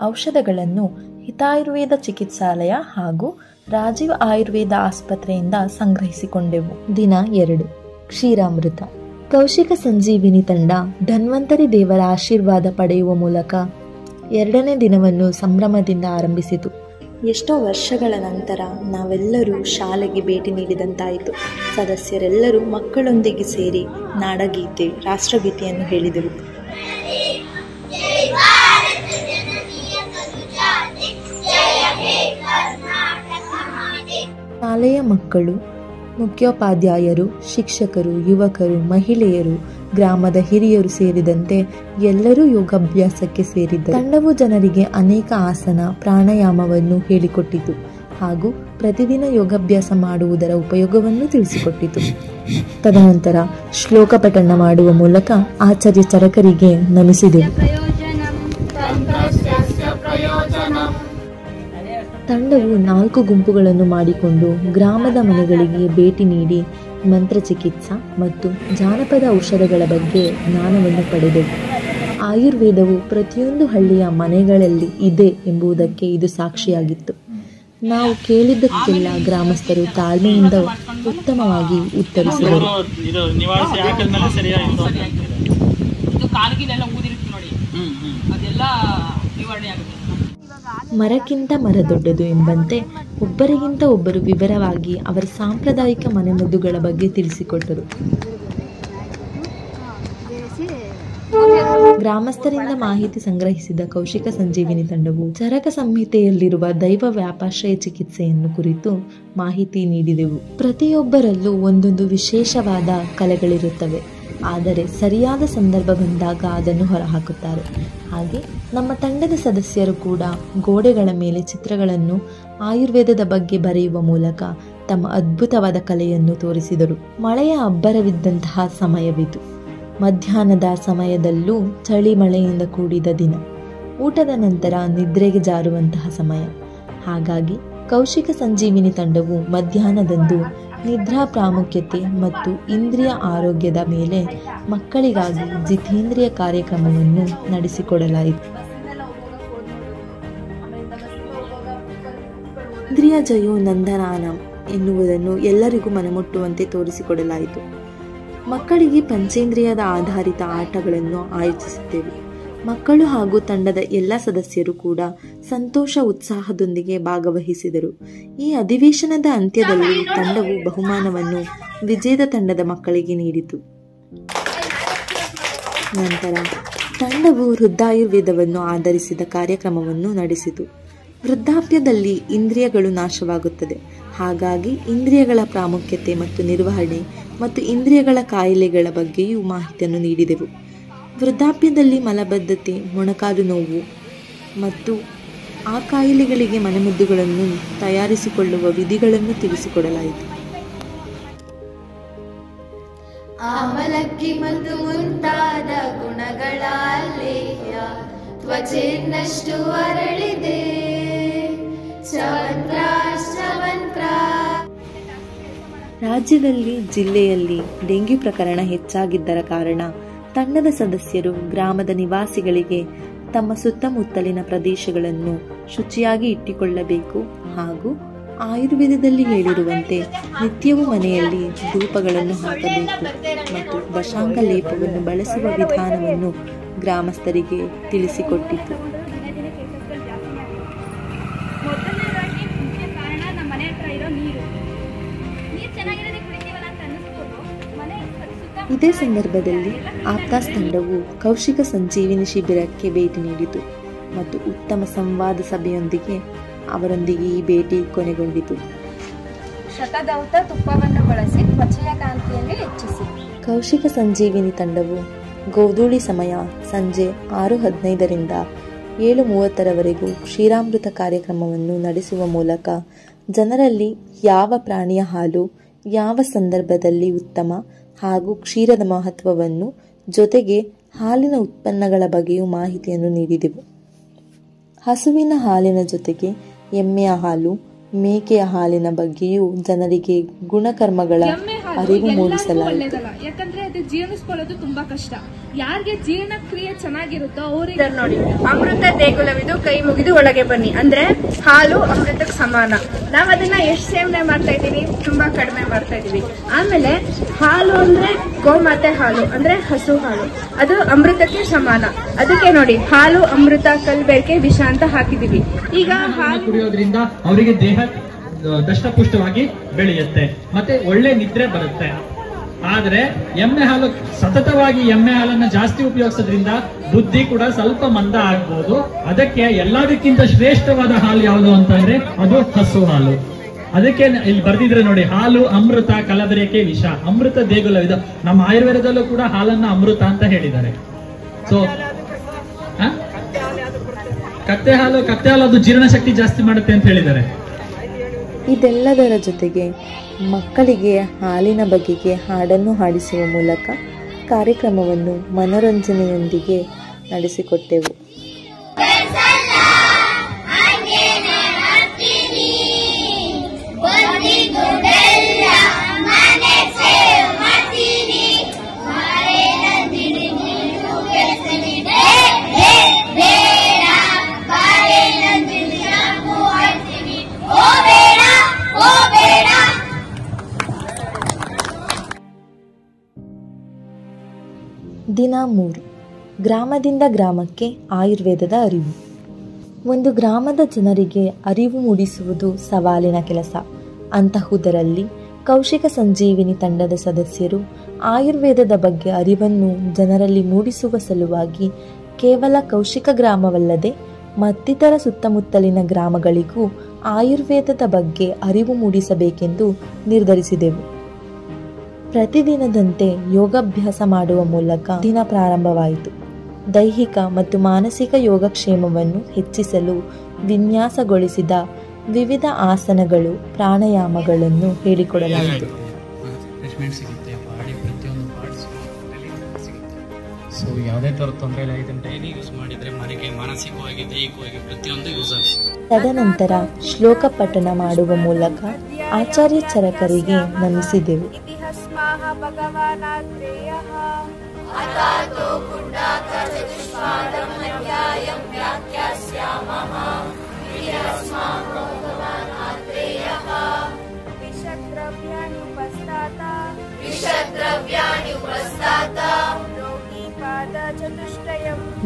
ಔಷಧಗಳನ್ನು ಹಿತಾಯುರ್ವೇದ ಚಿಕಿತ್ಸಾಲಯ ಹಾಗೂ ರಾಜೀವ್ ಆಯುರ್ವೇದ ಆಸ್ಪತ್ರೆಯಿಂದ ಸಂಗ್ರಹಿಸಿಕೊಂಡೆವು. ದಿನ 2 ಕ್ಷೀರಾಮೃತ. ಕೌಶಿಕ ಸಂಜೀವಿನಿ ತಂಡ ಧನ್ವಂತರಿ ದೇವರ ಆಶೀರ್ವಾದ ಪಡೆಯುವ ಮೂಲಕ 2ನೇ ದಿನವನ್ನು ಸಂಭ್ರಮದಿಂದ ಆರಂಭಿಸಿತು. ಎಷ್ಟೋ ವರ್ಷಗಳ ನಂತರ ನಾವೆಲ್ಲರೂ ಶಾಲೆಗೆ ಭೇಟಿ ನೀಡಿದಂತಾಯಿತು. ಸದಸ್ಯರೆಲ್ಲರೂ ಮಕ್ಕಳೊಂದಿಗೆ ಸೇರಿ ನಾಡಗೀತೆ, ರಾಷ್ಟ್ರಗೀತೆಯನ್ನು ಹೇಳಿದೆವು. ಶಾಲೆಯ ಮಕ್ಕಳು, ಮುಖ್ಯೋಪಾಧ್ಯಾಯರು, ಶಿಕ್ಷಕರು, ಯುವಕರು, ಮಹಿಳೆಯರು, ಗ್ರಾಮದ ಹಿರಿಯರು ಸೇರಿದಂತೆ ಎಲ್ಲರೂ ಯೋಗಾಭ್ಯಾಸಕ್ಕೆ ಸೇರಿದ್ದರು. ತಂಡವು ಜನರಿಗೆ ಅನೇಕ ಆಸನ, ಪ್ರಾಣಾಯಾಮವನ್ನು ಹೇಳಿಕೊಟ್ಟಿತು ಹಾಗೂ ಪ್ರತಿದಿನ ಯೋಗಾಭ್ಯಾಸ ಮಾಡುವುದರ ಉಪಯೋಗವನ್ನು ತಿಳಿಸಿಕೊಟ್ಟಿತು. ತದನಂತರ ಶ್ಲೋಕ ಪಠಣ ಮಾಡುವ ಮೂಲಕ ಆಚಾರ್ಯ ಚರಕರಿಗೆ ನಮಿಸಿದೆವು. ತಂಡವು 4 ಗುಂಪುಗಳನ್ನು ಮಾಡಿಕೊಂಡು ಗ್ರಾಮದ ಮನೆಗಳಿಗೆ ಭೇಟಿ ನೀಡಿ ಮಂತ್ರಚಿಕಿತ್ಸಾ ಮತ್ತು ಜಾನಪದ ಔಷಧಗಳ ಬಗ್ಗೆ ಜ್ಞಾನವನ್ನು ಪಡೆದೆವು. ಆಯುರ್ವೇದವು ಪ್ರತಿಯೊಂದು ಹಳ್ಳಿಯ ಮನೆಗಳಲ್ಲಿ ಇದೆ ಎಂಬುದಕ್ಕೆ ಇದು ಸಾಕ್ಷಿಯಾಗಿತ್ತು. ನಾವು ಕೇಳಿದ್ದಕ್ಕೆಲ್ಲ ಗ್ರಾಮಸ್ಥರು ತಾಳ್ಮೆಯಿಂದ ಉತ್ತಮವಾಗಿ ಉತ್ತರಿಸಿದರು. ಮರಕ್ಕಿಂತ ಮರ ದೊಡ್ಡದು ಎಂಬಂತೆ ಒಬ್ಬರಿಗಿಂತ ಒಬ್ಬರು ವಿವರವಾಗಿ ಅವರ ಸಾಂಪ್ರದಾಯಿಕ ಮನೆಮದ್ದುಗಳ ಬಗ್ಗೆ ತಿಳಿಸಿಕೊಟ್ಟರು. ಗ್ರಾಮಸ್ಥರಿಂದ ಮಾಹಿತಿ ಸಂಗ್ರಹಿಸಿದ ಕೌಶಿಕ ಸಂಜೀವಿನಿ ತಂಡವು ಚರಕ ಸಂಹಿತೆಯಲ್ಲಿರುವ ದೈವ ವ್ಯಾಪಾಶ್ರಯ ಚಿಕಿತ್ಸೆಯನ್ನು ಕುರಿತು ಮಾಹಿತಿ ನೀಡಿದೆವು. ಪ್ರತಿಯೊಬ್ಬರಲ್ಲೂ ಒಂದೊಂದು ವಿಶೇಷವಾದ ಕಲೆಗಳಿರುತ್ತವೆ, ಆದರೆ ಸರಿಯಾದ ಸಂದರ್ಭ ಬಂದಾಗ ಅದನ್ನು ಹೊರಹಾಕುತ್ತಾರೆ. ಹಾಗೆ ನಮ್ಮ ತಂಡದ ಸದಸ್ಯರು ಕೂಡ ಗೋಡೆಗಳ ಮೇಲೆ ಚಿತ್ರಗಳನ್ನು ಆಯುರ್ವೇದದ ಬಗ್ಗೆ ಬರೆಯುವ ಮೂಲಕ ತಮ್ಮ ಅದ್ಭುತವಾದ ಕಲೆಯನ್ನು ತೋರಿಸಿದರು. ಮಳೆಯ ಅಬ್ಬರವಿದ್ದಂತಹ ಸಮಯವಿದು. ಮಧ್ಯಾಹ್ನದ ಸಮಯದಲ್ಲೂ ಚಳಿ ಮಳೆಯಿಂದ ಕೂಡಿದ ದಿನ, ಊಟದ ನಂತರ ನಿದ್ರೆಗೆ ಜಾರುವಂತಹ ಸಮಯ. ಹಾಗಾಗಿ ಕೌಶಿಕ ಸಂಜೀವಿನಿ ತಂಡವು ಮಧ್ಯಾಹ್ನದಂದು ನಿದ್ರಾ ಪ್ರಾಮುಖ್ಯತೆ ಮತ್ತು ಇಂದ್ರಿಯ ಆರೋಗ್ಯದ ಮೇಲೆ ಮಕ್ಕಳಿಗಾಗಿ ಜಿತೇಂದ್ರಿಯ ಕಾರ್ಯಕ್ರಮವನ್ನು ನಡೆಸಿಕೊಡಲಾಯಿತು. ಇಂದ್ರಿಯ ಜಯೋ ನಂದನಾನಂ ಎನ್ನುವುದನ್ನು ಎಲ್ಲರಿಗೂ ಮನಮುಟ್ಟುವಂತೆ ತೋರಿಸಿಕೊಡಲಾಯಿತು. ಮಕ್ಕಳಿಗೆ ಪಂಚೇಂದ್ರಿಯದ ಆಧಾರಿತ ಆಟಗಳನ್ನು ಆಯೋಜಿಸಿದ್ದೇವೆ. ಮಕ್ಕಳು ಹಾಗೂ ತಂಡದ ಎಲ್ಲ ಸದಸ್ಯರು ಕೂಡ ಸಂತೋಷ ಉತ್ಸಾಹದೊಂದಿಗೆ ಭಾಗವಹಿಸಿದರು. ಈ ಅಧಿವೇಶನದ ಅಂತ್ಯದಲ್ಲಿ ತಂಡವು ಬಹುಮಾನವನ್ನು ವಿಜೇತ ತಂಡದ ಮಕ್ಕಳಿಗೆ ನೀಡಿತು. ನಂತರ ತಂಡವು ವೃದ್ಧಾಯುರ್ವೇದವನ್ನು ಆಧರಿಸಿದ ಕಾರ್ಯಕ್ರಮವನ್ನು ನಡೆಸಿತು. ವೃದ್ಧಾಪ್ಯದಲ್ಲಿ ಇಂದ್ರಿಯಗಳು ನಾಶವಾಗುತ್ತದೆ. ಹಾಗಾಗಿ ಇಂದ್ರಿಯಗಳ ಪ್ರಾಮುಖ್ಯತೆ ಮತ್ತು ನಿರ್ವಹಣೆ ಮತ್ತು ಇಂದ್ರಿಯಗಳ ಕಾಯಿಲೆಗಳ ಬಗ್ಗೆಯೂ ಮಾಹಿತಿಯನ್ನು ನೀಡಿದೆವು. ವೃದ್ಧಾಪ್ಯದಲ್ಲಿ ಮಲಬದ್ಧತೆ, ಮೊಣಕಾಲು ನೋವು ಮತ್ತು ಆ ಕಾಯಿಲೆಗಳಿಗೆ ಮನೆಮದ್ದುಗಳನ್ನು ತಯಾರಿಸಿಕೊಳ್ಳುವ ವಿಧಿಗಳನ್ನು ತಿಳಿಸಿಕೊಡಲಾಯಿತು. ಆಮಲಕ್ಕಿ ಮತ್ತು ಮುಂತಾದ ಗುಣಗಳ ಲೇಯ ತ್ವಚೆನ್ನಷ್ಟು ಅರಳಿದೆ. ರಾಜ್ಯದಲ್ಲಿ ಜಿಲ್ಲೆಯಲ್ಲಿ ಡೆಂಗ್ಯೂ ಪ್ರಕರಣ ಹೆಚ್ಚಾಗಿದ್ದರ ಕಾರಣ ತಂಡದ ಸದಸ್ಯರು ಗ್ರಾಮದ ನಿವಾಸಿಗಳಿಗೆ ತಮ್ಮ ಸುತ್ತಮುತ್ತಲಿನ ಪ್ರದೇಶಗಳನ್ನು ಶುಚಿಯಾಗಿ ಇಟ್ಟುಕೊಳ್ಳಬೇಕು ಹಾಗೂ ಆಯುರ್ವೇದದಲ್ಲಿ ಹೇಳಿರುವಂತೆ ನಿತ್ಯವೂ ಮನೆಯಲ್ಲಿ ಧೂಪಗಳನ್ನು ಹಾಕಬೇಕು ಮತ್ತು ದಶಾಂಗ ಲೇಪವನ್ನು ಬಳಸುವ ವಿಧಾನವನ್ನು ಗ್ರಾಮಸ್ಥರಿಗೆ ತಿಳಿಸಿಕೊಟ್ಟಿತು. ಇದೇ ಸಂದರ್ಭದಲ್ಲಿ ಆಪ್ತಾಸ್ ತಂಡವು ಕೌಶಿಕ ಸಂಜೀವಿನಿ ಶಿಬಿರಕ್ಕೆ ಭೇಟಿ ನೀಡಿತು ಮತ್ತು ಉತ್ತಮ ಸಂವಾದ ಸಭೆಯೊಂದಿಗೆ ಅವರೊಂದಿಗೆ ಈ ಭೇಟಿ ಕೊನೆಗೊಂಡಿತು. ಶತದೌತ ತುಪ್ಪವನ್ನು ಬಳಸಿ ತ್ವಚೆಯ ಕಾಂತಿಯನ್ನು ಹೆಚ್ಚಿಸಿ. ಕೌಶಿಕ ಸಂಜೀವಿನಿ ತಂಡವು ಗೋಧೂಳಿ ಸಮಯ ಸಂಜೆ 6:15ರಿಂದ 7:30ರವರೆಗೂ ಕ್ಷೀರಾಮೃತ ಕಾರ್ಯಕ್ರಮವನ್ನು ನಡೆಸುವ ಮೂಲಕ ಜನರಲ್ಲಿ ಯಾವ ಪ್ರಾಣಿಯ ಹಾಲು ಯಾವ ಸಂದರ್ಭದಲ್ಲಿ ಉತ್ತಮ ಹಾಗೂ ಕ್ಷೀರದ ಮಹತ್ವವನ್ನು ಜೊತೆಗೆ ಹಾಲಿನ ಉತ್ಪನ್ನಗಳ ಬಗ್ಗೆಯೂ ಮಾಹಿತಿಯನ್ನು ನೀಡಿದೆವು. ಹಸುವಿನ ಹಾಲಿನ ಜೊತೆಗೆ ಎಮ್ಮೆಯ ಹಾಲು, ಮೇಕೆಯ ಹಾಲಿನ ಬಗ್ಗೆಯೂ ಜನರಿಗೆ ಗುಣಕರ್ಮಗಳ ಅರಿವು ಮೂಡಿಸಲಾಯಿತು. ಯಾಕಂದ್ರೆ ಅದು ಜೀರ್ಣಿಸ್ಕೊಳ್ಳೋದು ತುಂಬಾ ಕಷ್ಟ. ಯಾರಿಗೆ ಜೀರ್ಣಕ್ರಿಯೆ ಚೆನ್ನಾಗಿರುತ್ತೋ ಅವರಿಗೆ ನೋಡಿ ಅಮೃತ ದೇಗುಲವಿದು ಕೈ ಮುಗಿದು ಒಳಗೆ ಬನ್ನಿ ಅಂದ್ರೆ ಹಾಲು ಅಮೃತಕ್ಕೆ ಸಮಾನ. ನಾವ್ ಅದನ್ನ ಎಷ್ಟು ಸೇವನೆ ಮಾಡ್ತಾ ಇದ್ದೀವಿ? ತುಂಬಾ ಕಡಿಮೆ ಮಾಡ್ತಾ ಇದೀವಿ. ಆಮೇಲೆ ಹಾಲು ಅಂದ್ರೆ ಗೋಮಾತೆ ಹಾಲು ಅಂದ್ರೆ ಹಸು ಹಾಲು, ಅದು ಅಮೃತಕ್ಕೆ ಸಮಾನ. ಅದಕ್ಕೆ ನೋಡಿ ಹಾಲು ಅಮೃತ ಕಲ್ಬೇಕೆ ವಿಷ ಅಂತ ಹಾಕಿದೀವಿ. ಈಗ ಹಾಲು ಕುಡಿಯೋದ್ರಿಂದ ಅವರಿಗೆ ದೇಹ ದಷ್ಟಪುಷ್ಟವಾಗಿ ಬೆಳೆಯುತ್ತೆ ಮತ್ತೆ ಒಳ್ಳೆ ನಿದ್ರೆ ಬರುತ್ತೆ. ಆದ್ರೆ ಎಮ್ಮೆ ಹಾಲು ಸತತವಾಗಿ ಎಮ್ಮೆ ಹಾಲನ್ನ ಜಾಸ್ತಿ ಉಪಯೋಗಿಸೋದ್ರಿಂದ ಬುದ್ಧಿ ಕೂಡ ಸ್ವಲ್ಪ ಮಂದ ಆಗ್ಬಹುದು. ಅದಕ್ಕೆ ಎಲ್ಲದಕ್ಕಿಂತ ಶ್ರೇಷ್ಠವಾದ ಹಾಲು ಯಾವುದು ಅಂತಂದ್ರೆ ಅದು ಹಸು ಹಾಲು. ಅದಕ್ಕೆ ಇಲ್ಲಿ ಬರ್ದಿದ್ರೆ ನೋಡಿ, ಹಾಲು ಅಮೃತ ಕಲಬೆರಕೆ ವಿಷ, ಅಮೃತ ದೇಗುಲವಿದು. ನಮ್ಮ ಆಯುರ್ವೇದದಲ್ಲೂ ಕೂಡ ಹಾಲನ್ನ ಅಮೃತ ಅಂತ ಹೇಳಿದ್ದಾರೆ. ಸೊ ಕತ್ತೆ ಹಾಲು ಅದು ಜೀರ್ಣಶಕ್ತಿ ಜಾಸ್ತಿ ಮಾಡುತ್ತೆ ಅಂತ ಹೇಳಿದ್ದಾರೆ. ಇದೆಲ್ಲದರ ಜೊತೆಗೆ ಮಕ್ಕಳಿಗೆ ಹಾಲಿನ ಬಗೆಗೆ ಹಾಡನ್ನು ಹಾಡಿಸುವ ಮೂಲಕ ಕಾರ್ಯಕ್ರಮವನ್ನು ಮನೋರಂಜನೆಯೊಂದಿಗೆ ನಡೆಸಿಕೊಟ್ಟೆವು. ದಿನ 3. ಗ್ರಾಮದಿಂದ ಗ್ರಾಮಕ್ಕೆ ಆಯುರ್ವೇದದ ಅರಿವು. ಒಂದು ಗ್ರಾಮದ ಜನರಿಗೆ ಅರಿವು ಮೂಡಿಸುವುದು ಸವಾಲಿನ ಕೆಲಸ. ಅಂತಹುದರಲ್ಲಿ ಕೌಶಿಕ ಸಂಜೀವಿನಿ ತಂಡದ ಸದಸ್ಯರು ಆಯುರ್ವೇದದ ಬಗ್ಗೆ ಅರಿವನ್ನು ಜನರಲ್ಲಿ ಮೂಡಿಸುವ ಸಲುವಾಗಿ ಕೇವಲ ಕೌಶಿಕ ಗ್ರಾಮವಲ್ಲದೆ ಮತ್ತಿತರ ಸುತ್ತಮುತ್ತಲಿನ ಗ್ರಾಮಗಳಿಗೂ ಆಯುರ್ವೇದದ ಬಗ್ಗೆ ಅರಿವು ಮೂಡಿಸಬೇಕೆಂದು ನಿರ್ಧರಿಸಿದೆವು. ಪ್ರತಿದಿನದಂತೆ ಯೋಗಾಭ್ಯಾಸ ಮಾಡುವ ಮೂಲಕ ದಿನ ಪ್ರಾರಂಭವಾಯಿತು. ದೈಹಿಕ ಮತ್ತು ಮಾನಸಿಕ ಯೋಗಕ್ಷೇಮವನ್ನು ಹೆಚ್ಚಿಸಲು ವಿನ್ಯಾಸಗೊಳಿಸಿದ ವಿವಿಧ ಆಸನಗಳು, ಪ್ರಾಣಾಯಾಮಗಳನ್ನು ಹೇಳಿಕೊಡಲಾಯಿತು. ಸೊ ಯಾವುದೇ ಥರ ತೊಂದರೆ ಇಲ್ಲ, ಇದನ್ನು ಡೈಲಿ ಯೂಸ್ ಮಾಡಿದರೆ ಮನೆಗೆ ಮಾನಸಿಕವಾಗಿ ದೈಹಿಕವಾಗಿ ಪ್ರತಿಯೊಂದು ಯೂಸ್ ಆಗುತ್ತೆ. ತದನಂತರ ಶ್ಲೋಕ ಪಠಣ ಮಾಡುವ ಮೂಲಕ ಆಚಾರ್ಯ ಚರಕರಿಗೆ ನಮಿಸಿದೆವು.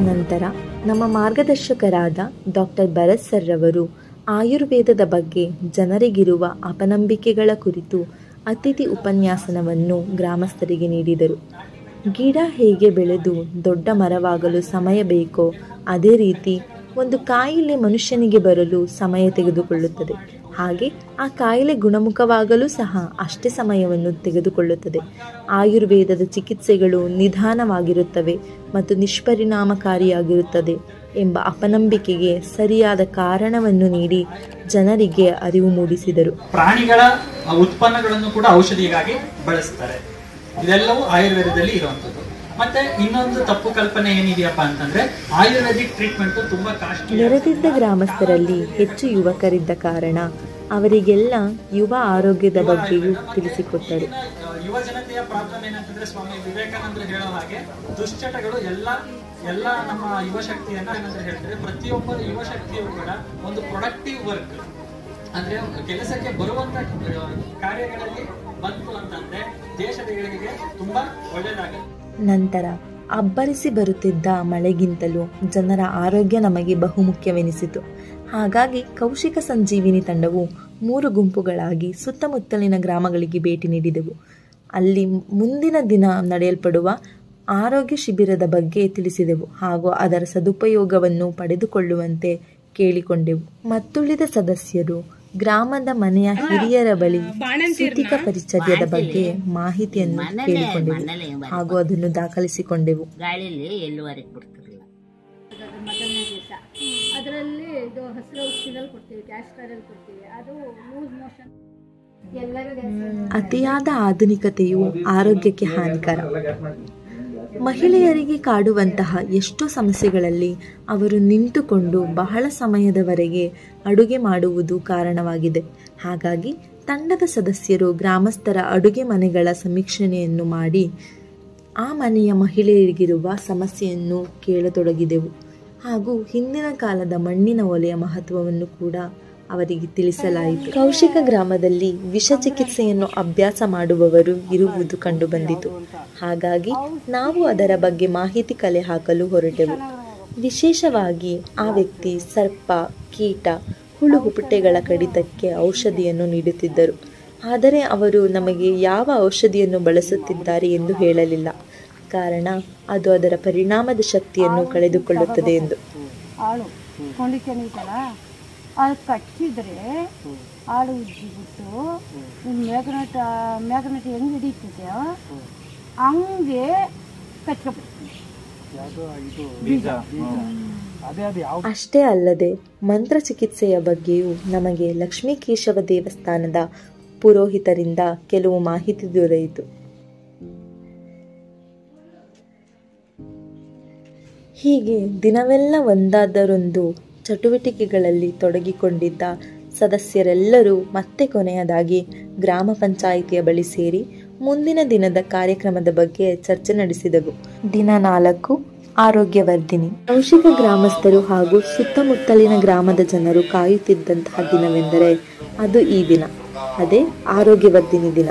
ನಂತರ ನಮ್ಮ ಮಾರ್ಗದರ್ಶಕರಾದ ಡಾಕ್ಟರ್ ಭರತ್ ಸರ್ ರವರು ಆಯುರ್ವೇದದ ಬಗ್ಗೆ ಜನರಿಗಿರುವ ಅಪನಂಬಿಕೆಗಳ ಕುರಿತು ಅತಿಥಿ ಉಪನ್ಯಾಸನವನ್ನು ಗ್ರಾಮಸ್ಥರಿಗೆ ನೀಡಿದರು. ಗಿಡ ಹೇಗೆ ಬೆಳೆದು ದೊಡ್ಡ ಮರವಾಗಲು ಸಮಯ ಬೇಕೋ ಅದೇ ರೀತಿ ಒಂದು ಕಾಯಿಲೆ ಮನುಷ್ಯನಿಗೆ ಬರಲು ಸಮಯ ತೆಗೆದುಕೊಳ್ಳುತ್ತದೆ. ಹಾಗೆ ಆ ಕಾಯಿಲೆ ಗುಣಮುಖವಾಗಲೂ ಸಹ ಅಷ್ಟೇ ಸಮಯವನ್ನು ತೆಗೆದುಕೊಳ್ಳುತ್ತದೆ. ಆಯುರ್ವೇದದ ಚಿಕಿತ್ಸೆಗಳು ನಿಧಾನವಾಗಿರುತ್ತವೆ ಮತ್ತು ನಿಷ್ಪರಿಣಾಮಕಾರಿಯಾಗಿರುತ್ತದೆ ಎಂಬ ಅಪನಂಬಿಕೆಗೆ ಸರಿಯಾದ ಕಾರಣವನ್ನು ನೀಡಿ ಜನರಿಗೆ ಅರಿವು ಮೂಡಿಸಿದರು. ಪ್ರಾಣಿಗಳ ಉತ್ಪನ್ನಗಳನ್ನು ಕೂಡ ಔಷಧಿಗಾಗಿ ಬಳಸ್ತಾರೆ. ಇದೆಲ್ಲವೂ ಆಯುರ್ವೇದದಲ್ಲಿ ಇರುವಂತದ್ದು. ಮತ್ತೆ ಇನ್ನೊಂದು ತಪ್ಪು ಕಲ್ಪನೆ ಏನಿದೆಯಪ್ಪ ಅಂತಂದ್ರೆ ಆಯುರ್ವೇದಿಕ್ ಟ್ರೀಟ್ಮೆಂಟ್ ತುಂಬಾ ಕಾಸ್ಟ್ಲಿ. ನೆರೆದಿದ್ದ ಗ್ರಾಮಸ್ಥರಲ್ಲಿ ಹೆಚ್ಚು ಯುವಕರಿದ್ದ ಕಾರಣ ಅವರಿಗೆಲ್ಲ ಯುವ ಆರೋಗ್ಯದ ಬಗ್ಗೆಯೂ ತಿಳಿಸಿಕೊಟ್ಟರು. ಯುವ ಜನತೆಯ ಪ್ರಾಬ್ಲಮ್ ಏನಂತಂದ್ರೆ ಸ್ವಾಮಿ ವಿವೇಕಾನಂದರು ಹೇಳೋ ಹಾಗೆ ದುಶ್ಚಟಗಳು ಎಲ್ಲ ನಮ್ಮ ಯುವ ಶಕ್ತಿಯನ್ನ ಏನಂದ್ರೆ ಹೇಳ್ತಾರೆ, ಪ್ರತಿಯೊಬ್ಬ ಯುವ ಶಕ್ತಿಯು ಕೂಡ ಒಂದು ಪ್ರೊಡಕ್ಟಿವ್ ವರ್ಕ್ ಅಂದ್ರೆ ಕೆಲಸಕ್ಕೆ ಬರುವಂತ ಕಾರ್ಯಗಳಲ್ಲಿ ಬಂತು ಅಂತಂದ್ರೆ ದೇಶದ ಏಳಿಗೆಗೆ ತುಂಬಾ ಒಳ್ಳೆಯದಾಗುತ್ತೆ. ನಂತರ ಅಬ್ಬರಿಸಿ ಬರುತ್ತಿದ್ದ ಮಳೆಗಿಂತಲೂ ಜನರ ಆರೋಗ್ಯ ನಮಗೆ ಬಹುಮುಖ್ಯವೆನಿಸಿತು. ಹಾಗಾಗಿ ಕೌಶಿಕ ಸಂಜೀವಿನಿ ತಂಡವು 3 ಗುಂಪುಗಳಾಗಿ ಸುತ್ತಮುತ್ತಲಿನ ಗ್ರಾಮಗಳಿಗೆ ಭೇಟಿ ನೀಡಿದೆವು. ಅಲ್ಲಿ ಮುಂದಿನ ದಿನ ನಡೆಯಲ್ಪಡುವ ಆರೋಗ್ಯ ಶಿಬಿರದ ಬಗ್ಗೆ ತಿಳಿಸಿದೆವು ಹಾಗೂ ಅದರ ಸದುಪಯೋಗವನ್ನು ಪಡೆದುಕೊಳ್ಳುವಂತೆ ಕೇಳಿಕೊಂಡೆವು. ಮತ್ತುಳಿದ ಸದಸ್ಯರು ಗ್ರಾಮದ ಮನೆಯ ಹಿರಿಯರ ಬಳಿ ಸುತಿಕ ಪರಿಚರ್ಯದ ಬಗ್ಗೆ ಮಾಹಿತಿಯನ್ನು ಕೇಳಿಕೊಂಡೆವು ಹಾಗೂ ಅದನ್ನು ದಾಖಲಿಸಿಕೊಂಡೆವು. ಗಾಳಿಯಲ್ಲಿ ಎಲ್ಲುವರೆಗೆ ಬಿಡ್ತಿರಲಿಲ್ಲ. ಮೊದಲನೇ ದಿವಸ ಅದರಲ್ಲಿ ಇದು ಹಸಿರು ಔಷಧಿಯಲ್ಲಿ ಕೊಡ್ತೀವಿ, ಕ್ಯಾಸ್ಟರಲ್ಲಿ ಕೊಡ್ತೀವಿ, ಅದು ಲೂಸ್ ಮೋಷನ್ ಎಲ್ಲರಿಗೂ. ಅತಿಯಾದ ಆಧುನಿಕತೆಯು ಆರೋಗ್ಯಕ್ಕೆ ಹಾನಿಕರ. ಮಹಿಳೆಯರಿಗೆ ಕಾಡುವಂತಹ ಎಷ್ಟೋ ಸಮಸ್ಯೆಗಳಲ್ಲಿ ಅವರು ನಿಂತುಕೊಂಡು ಬಹಳ ಸಮಯದವರೆಗೆ ಅಡುಗೆ ಮಾಡುವುದು ಕಾರಣವಾಗಿದೆ. ಹಾಗಾಗಿ ತಂಡದ ಸದಸ್ಯರು ಗ್ರಾಮಸ್ಥರ ಅಡುಗೆ ಮನೆಗಳ ಸಮೀಕ್ಷೆಯನ್ನು ಮಾಡಿ ಆ ಮನೆಯ ಮಹಿಳೆಯರಿಗಿರುವ ಸಮಸ್ಯೆಯನ್ನು ಕೇಳತೊಡಗಿದೆವು ಹಾಗೂ ಹಿಂದಿನ ಕಾಲದ ಮಣ್ಣಿನ ಒಲೆಯ ಮಹತ್ವವನ್ನು ಕೂಡ ಅವರಿಗೆ ತಿಳಿಸಲಾಯಿತು. ಕೌಶಿಕ ಗ್ರಾಮದಲ್ಲಿ ವಿಷ ಚಿಕಿತ್ಸೆಯನ್ನು ಅಭ್ಯಾಸ ಮಾಡುವವರು ಇರುವುದು ಕಂಡುಬಂದಿತು. ಹಾಗಾಗಿ ನಾವು ಅದರ ಬಗ್ಗೆ ಮಾಹಿತಿ ಕಲೆ ಹಾಕಲು ಹೊರಟೆವು. ವಿಶೇಷವಾಗಿ ಆ ವ್ಯಕ್ತಿ ಸರ್ಪ, ಕೀಟ, ಹುಳು ಹುಪ್ಪಟೆಗಳ ಕಡಿತಕ್ಕೆ ಔಷಧಿಯನ್ನು ನೀಡುತ್ತಿದ್ದರು. ಆದರೆ ಅವರು ನಮಗೆ ಯಾವ ಔಷಧಿಯನ್ನು ಬಳಸುತ್ತಿದ್ದಾರೆ ಎಂದು ಹೇಳಲಿಲ್ಲ. ಕಾರಣ ಅದು ಅದರ ಪರಿಣಾಮದ ಶಕ್ತಿಯನ್ನು ಕಳೆದುಕೊಳ್ಳುತ್ತದೆ ಎಂದು. ಅದು ಕಚ್ಚಿದ್ರೆ ಆಳು ಉಜ್ಜಿಬಿಟ್ಟು ಮ್ಯಾಗ್ನೆಟ್ ಹೆಂಗೆ ಹಿಡಿತಿದೆಯೋ ಹಂಗೆ ಕಚ್ಕೊಬಿಡ್ತೀವಿ. ಅಷ್ಟೇ ಅಲ್ಲದೆ ಮಂತ್ರಚಿಕಿತ್ಸೆಯ ಬಗ್ಗೆಯೂ ನಮಗೆ ಲಕ್ಷ್ಮೀಕೇಶವ ದೇವಸ್ಥಾನದ ಪುರೋಹಿತರಿಂದ ಕೆಲವು ಮಾಹಿತಿ ದೊರೆಯಿತು. ಹೀಗೆ ದಿನವೆಲ್ಲ ಒಂದಾದರೊಂದು ಚಟುವಟಿಕೆಗಳಲ್ಲಿ ತೊಡಗಿಕೊಂಡಿದ್ದ ಸದಸ್ಯರೆಲ್ಲರೂ ಮತ್ತೆ ಕೊನೆಯದಾಗಿ ಗ್ರಾಮ ಪಂಚಾಯಿತಿಯ ಬಳಿ ಸೇರಿ ಮುಂದಿನ ದಿನದ ಕಾರ್ಯಕ್ರಮದ ಬಗ್ಗೆ ಚರ್ಚೆ ನಡೆಸಿದೆವು. ದಿನ 4 ಆರೋಗ್ಯವರ್ಧಿನಿ. ಕೌಶಿಕ ಗ್ರಾಮಸ್ಥರು ಹಾಗೂ ಸುತ್ತಮುತ್ತಲಿನ ಗ್ರಾಮದ ಜನರು ಕಾಯುತ್ತಿದ್ದಂತಹ ದಿನವೆಂದರೆ ಅದು ಈ ದಿನ. ಅದೇ ಆರೋಗ್ಯವರ್ಧಿನಿ ದಿನ,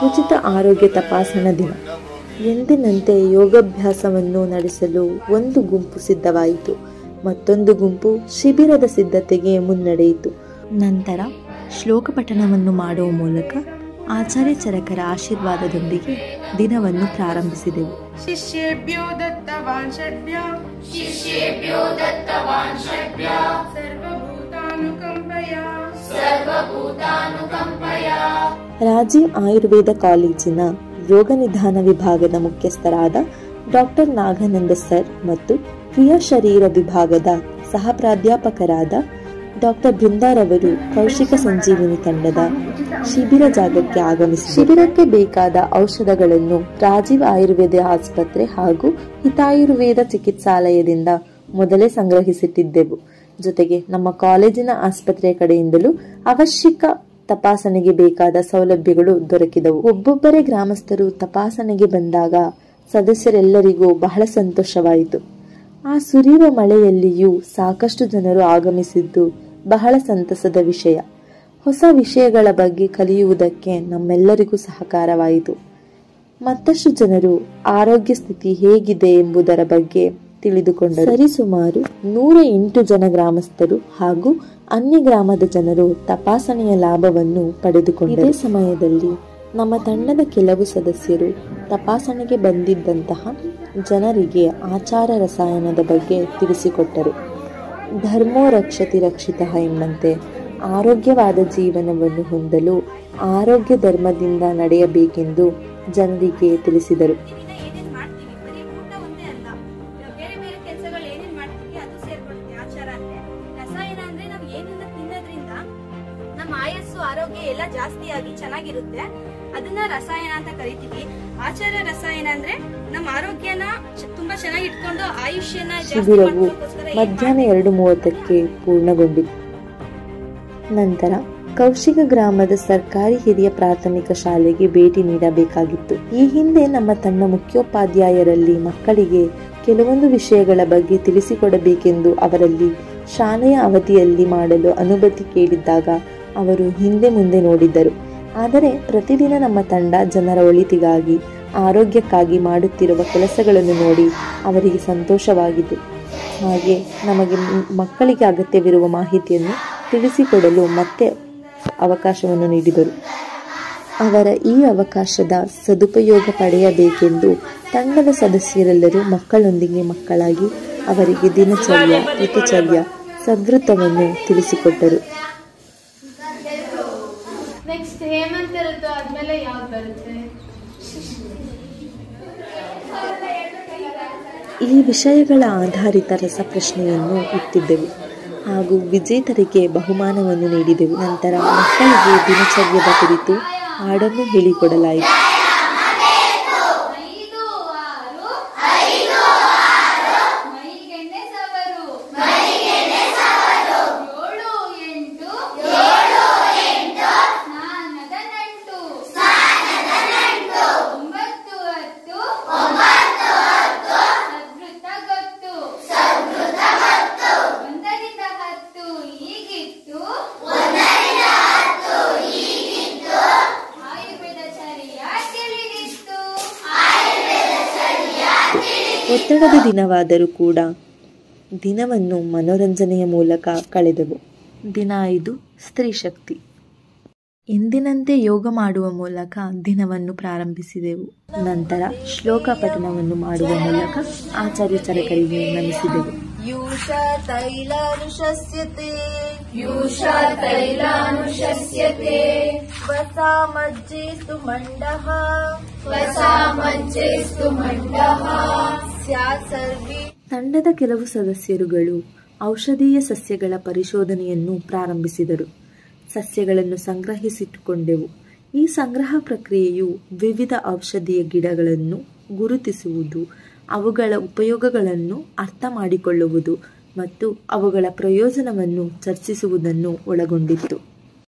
ಉಚಿತ ಆರೋಗ್ಯ ತಪಾಸಣಾ ದಿನ. ಎಂದಿನಂತೆ ಯೋಗಾಭ್ಯಾಸವನ್ನು ನಡೆಸಲು ಒಂದು ಗುಂಪು ಸಿದ್ಧವಾಯಿತು. ಮತ್ತೊಂದು ಗುಂಪು ಶಿಬಿರದ ಸಿದ್ಧತೆಗೆ ಮುನ್ನಡೆಯಿತು. ನಂತರ ಶ್ಲೋಕ ಪಠಣವನ್ನು ಮಾಡುವ ಮೂಲಕ ಆಚಾರ್ಯ ಚರಕರ ಆಶೀರ್ವಾದದೊಂದಿಗೆ ದಿನವನ್ನು ಪ್ರಾರಂಭಿಸಿದೆವು. ಶಿಷ್ಯೇಭ್ಯೋ ದತ್ತವಾನ್ ಷಡ್ಭ್ಯ ಸರ್ವಭೂತಾನುಕಂಪಯ. ರಾಜೀವ್ ಆಯುರ್ವೇದ ಕಾಲೇಜಿನ ರೋಗ ನಿಧಾನ ವಿಭಾಗದ ಮುಖ್ಯಸ್ಥರಾದ ಡಾಕ್ಟರ್ ನಾಗಾನಂದ ಸರ್ ಮತ್ತು ಕ್ರಿಯಾ ಶರೀರ ವಿಭಾಗದ ಸಹ ಪ್ರಾಧ್ಯಾಪಕರಾದ ಡಾಕ್ಟರ್ ಬೃಂದಾರವರು ಕೌಶಿಕ ಸಂಜೀವಿನಿ ತಂಡದ ಶಿಬಿರ ಜಾಗಕ್ಕೆ ಆಗಮಿಸಿ ಶಿಬಿರಕ್ಕೆ ಬೇಕಾದ ಔಷಧಗಳನ್ನು ರಾಜೀವ್ ಆಯುರ್ವೇದ ಆಸ್ಪತ್ರೆ ಹಾಗೂ ಹಿತಾಯುರ್ವೇದ ಚಿಕಿತ್ಸಾಲಯದಿಂದ ಮೊದಲೇ ಸಂಗ್ರಹಿಸಿಟ್ಟಿದ್ದೆವು. ಜೊತೆಗೆ ನಮ್ಮ ಕಾಲೇಜಿನ ಆಸ್ಪತ್ರೆಯ ಕಡೆಯಿಂದಲೂ ಅವಶ್ಯಕ ತಪಾಸಣೆಗೆ ಬೇಕಾದ ಸೌಲಭ್ಯಗಳು ದೊರಕಿದವು. ಒಬ್ಬೊಬ್ಬರೇ ಗ್ರಾಮಸ್ಥರು ತಪಾಸಣೆಗೆ ಬಂದಾಗ ಸದಸ್ಯರೆಲ್ಲರಿಗೂ ಬಹಳ ಸಂತೋಷವಾಯಿತು. ಆ ಸುರಿಯುವ ಮಳೆಯಲ್ಲಿಯೂ ಸಾಕಷ್ಟು ಜನರು ಆಗಮಿಸಿದ್ದು ಬಹಳ ಸಂತಸದ ವಿಷಯ. ಹೊಸ ವಿಷಯಗಳ ಬಗ್ಗೆ ಕಲಿಯುವುದಕ್ಕೆ ನಮ್ಮೆಲ್ಲರಿಗೂ ಸಹಕಾರವಾಯಿತು. ಮತ್ತಷ್ಟು ಜನರು ಆರೋಗ್ಯ ಸ್ಥಿತಿ ಹೇಗಿದೆ ಎಂಬುದರ ಬಗ್ಗೆ ತಿಳಿದುಕೊಂಡರು. ಸರಿಸುಮಾರು 108 ಜನ ಗ್ರಾಮಸ್ಥರು ಹಾಗೂ ಅನ್ಯ ಗ್ರಾಮದ ಜನರು ತಪಾಸಣೆಯ ಲಾಭವನ್ನು ಪಡೆದುಕೊಂಡರು. ಇದೇ ಸಮಯದಲ್ಲಿ ನಮ್ಮ ತಂಡದ ಕೆಲವು ಸದಸ್ಯರು ತಪಾಸಣೆಗೆ ಬಂದಿದ್ದಂತಹ ಜನರಿಗೆ ಆಚಾರ ರಸಾಯನದ ಬಗ್ಗೆ ತಿಳಿಸಿಕೊಟ್ಟರು. ಧರ್ಮೋ ರಕ್ಷತಿ ರಕ್ಷಿತಃ ಎಂಬಂತೆ ಆರೋಗ್ಯವಾದ ಜೀವನವನ್ನು ಹೊಂದಲು ಆರೋಗ್ಯ ಧರ್ಮದಿಂದ ನಡೆಯಬೇಕೆಂದು ಜನರಿಗೆ ತಿಳಿಸಿದರು. ಆರೋಗ್ಯ ಎಲ್ಲ ಜಾಸ್ತಿಯಾಗಿ ಚೆನ್ನಾಗಿರುತ್ತೆ, ಅದನ್ನ ರಸಾಯನ ಅಂತ ಕರಿತೀವಿ. ಆಚಾರ ರಸಾಯನ ಅಂದ್ರೆ ನಮ್ಮ ಆರೋಗ್ಯನ ತುಂಬಾ ಚೆನ್ನಾಗಿ ಇಟ್ಕೊಂಡು ಆಯುಷ್ಯನ ಶಿಬಿರವು ಮಧ್ಯಾಹ್ನ 2:30ಕ್ಕೆ ಪೂರ್ಣಗೊಂಡಿತು. ನಂತರ ಕೌಶಿಕ ಗ್ರಾಮದ ಸರ್ಕಾರಿ ಹಿರಿಯ ಪ್ರಾಥಮಿಕ ಶಾಲೆಗೆ ಭೇಟಿ ನೀಡಬೇಕಾಗಿತ್ತು. ಈ ಹಿಂದೆ ನಮ್ಮ ತಂಡ ಮುಖ್ಯೋಪಾಧ್ಯಾಯರಲ್ಲಿ ಮಕ್ಕಳಿಗೆ ಕೆಲವೊಂದು ವಿಷಯಗಳ ಬಗ್ಗೆ ತಿಳಿಸಿಕೊಡಬೇಕೆಂದು ಅವರಲ್ಲಿ ಶಾಲೆಯ ಅವಧಿಯಲ್ಲಿ ಮಾಡಲು ಅನುಮತಿ ಕೇಳಿದ್ದಾಗ ಅವರು ಹಿಂದೆ ಮುಂದೆ ನೋಡಿದ್ದರು. ಆದರೆ ಪ್ರತಿದಿನ ನಮ್ಮ ತಂಡ ಜನರ ಒಳಿತಿಗಾಗಿ ಆರೋಗ್ಯಕ್ಕಾಗಿ ಮಾಡುತ್ತಿರುವ ಕೆಲಸಗಳನ್ನು ನೋಡಿ ಅವರಿಗೆ ಸಂತೋಷವಾಗಿದೆ. ಹಾಗೆ ನಮಗೆ ಮಕ್ಕಳಿಗೆ ಅಗತ್ಯವಿರುವ ಮಾಹಿತಿಯನ್ನು ತಿಳಿಸಿಕೊಡಲು ಮತ್ತೆ ಅವಕಾಶವನ್ನು ನೀಡಿದರು. ಅವರ ಈ ಅವಕಾಶದ ಸದುಪಯೋಗ ಪಡೆಯಬೇಕೆಂದು ತಂಡದ ಸದಸ್ಯರೆಲ್ಲರೂ ಮಕ್ಕಳೊಂದಿಗೆ ಮಕ್ಕಳಾಗಿ ಅವರಿಗೆ ದಿನಚರ್ಯ, ಋತುಚರ್ಯ, ಸದ್ವೃತ್ತವನ್ನು ತಿಳಿಸಿಕೊಟ್ಟರು. ನೆಕ್ಸ್ಟ್ ಹೇಮಂತ ಋತು ಆದ್ಮೇಲೆ ಯಾವ್ದು ಬರುತ್ತೆ? ಈ ವಿಷಯಗಳ ಆಧಾರಿತ ರಸಪ್ರಶ್ನೆಯನ್ನು ಇಟ್ಟಿದ್ದೆವು ಹಾಗೂ ವಿಜೇತರಿಗೆ ಬಹುಮಾನವನ್ನು ನೀಡಿದೆವು. ನಂತರ ಮಕ್ಕಳಿಗೆ ದಿನಚರ್ಯದ ಕುರಿತು ಹಾಡನ್ನು ಹೇಳಿಕೊಡಲಾಯಿತು. ಒತ್ತಡದ ದಿನವಾದರೂ ಕೂಡ ದಿನವನ್ನು ಮನೋರಂಜನೆಯ ಮೂಲಕ ಕಳೆದೆವು. ದಿನ 5 ಸ್ತ್ರೀ ಶಕ್ತಿ. ಎಂದಿನಂತೆ ಯೋಗ ಮಾಡುವ ಮೂಲಕ ದಿನವನ್ನು ಪ್ರಾರಂಭಿಸಿದೆವು. ನಂತರ ಶ್ಲೋಕ ಪಠಣವನ್ನು ಮಾಡುವ ಮೂಲಕ ಆಚಾರ್ಯ ಚರಕರಿಗೆ ನಮಿಸಿದೆವು. ಯೂಷಾ ತೈಲಾನುಶಸ್ಯತೆ ವಸಾ ಮಜ್ಜೇಸ್ತು ಮಂಡಃ ಸ್ಯಾತ್ ಸರ್ವಿ ತಂಡದ ಕೆಲವು ಸದಸ್ಯರುಗಳು ಔಷಧೀಯ ಸಸ್ಯಗಳ ಪರಿಶೋಧನೆಯನ್ನು ಪ್ರಾರಂಭಿಸಿದರು. ಸಸ್ಯಗಳನ್ನು ಸಂಗ್ರಹಿಸಿಟ್ಟುಕೊಂಡೆವು. ಈ ಸಂಗ್ರಹ ಪ್ರಕ್ರಿಯೆಯು ವಿವಿಧ ಔಷಧೀಯ ಗಿಡಗಳನ್ನು ಗುರುತಿಸುವುದು, ಅವುಗಳ ಉಪಯೋಗಗಳನ್ನು ಅರ್ಥ ಮಾಡಿಕೊಳ್ಳುವುದು ಮತ್ತು ಅವುಗಳ ಪ್ರಯೋಜನವನ್ನು ಚರ್ಚಿಸುವುದನ್ನು ಒಳಗೊಂಡಿತ್ತು.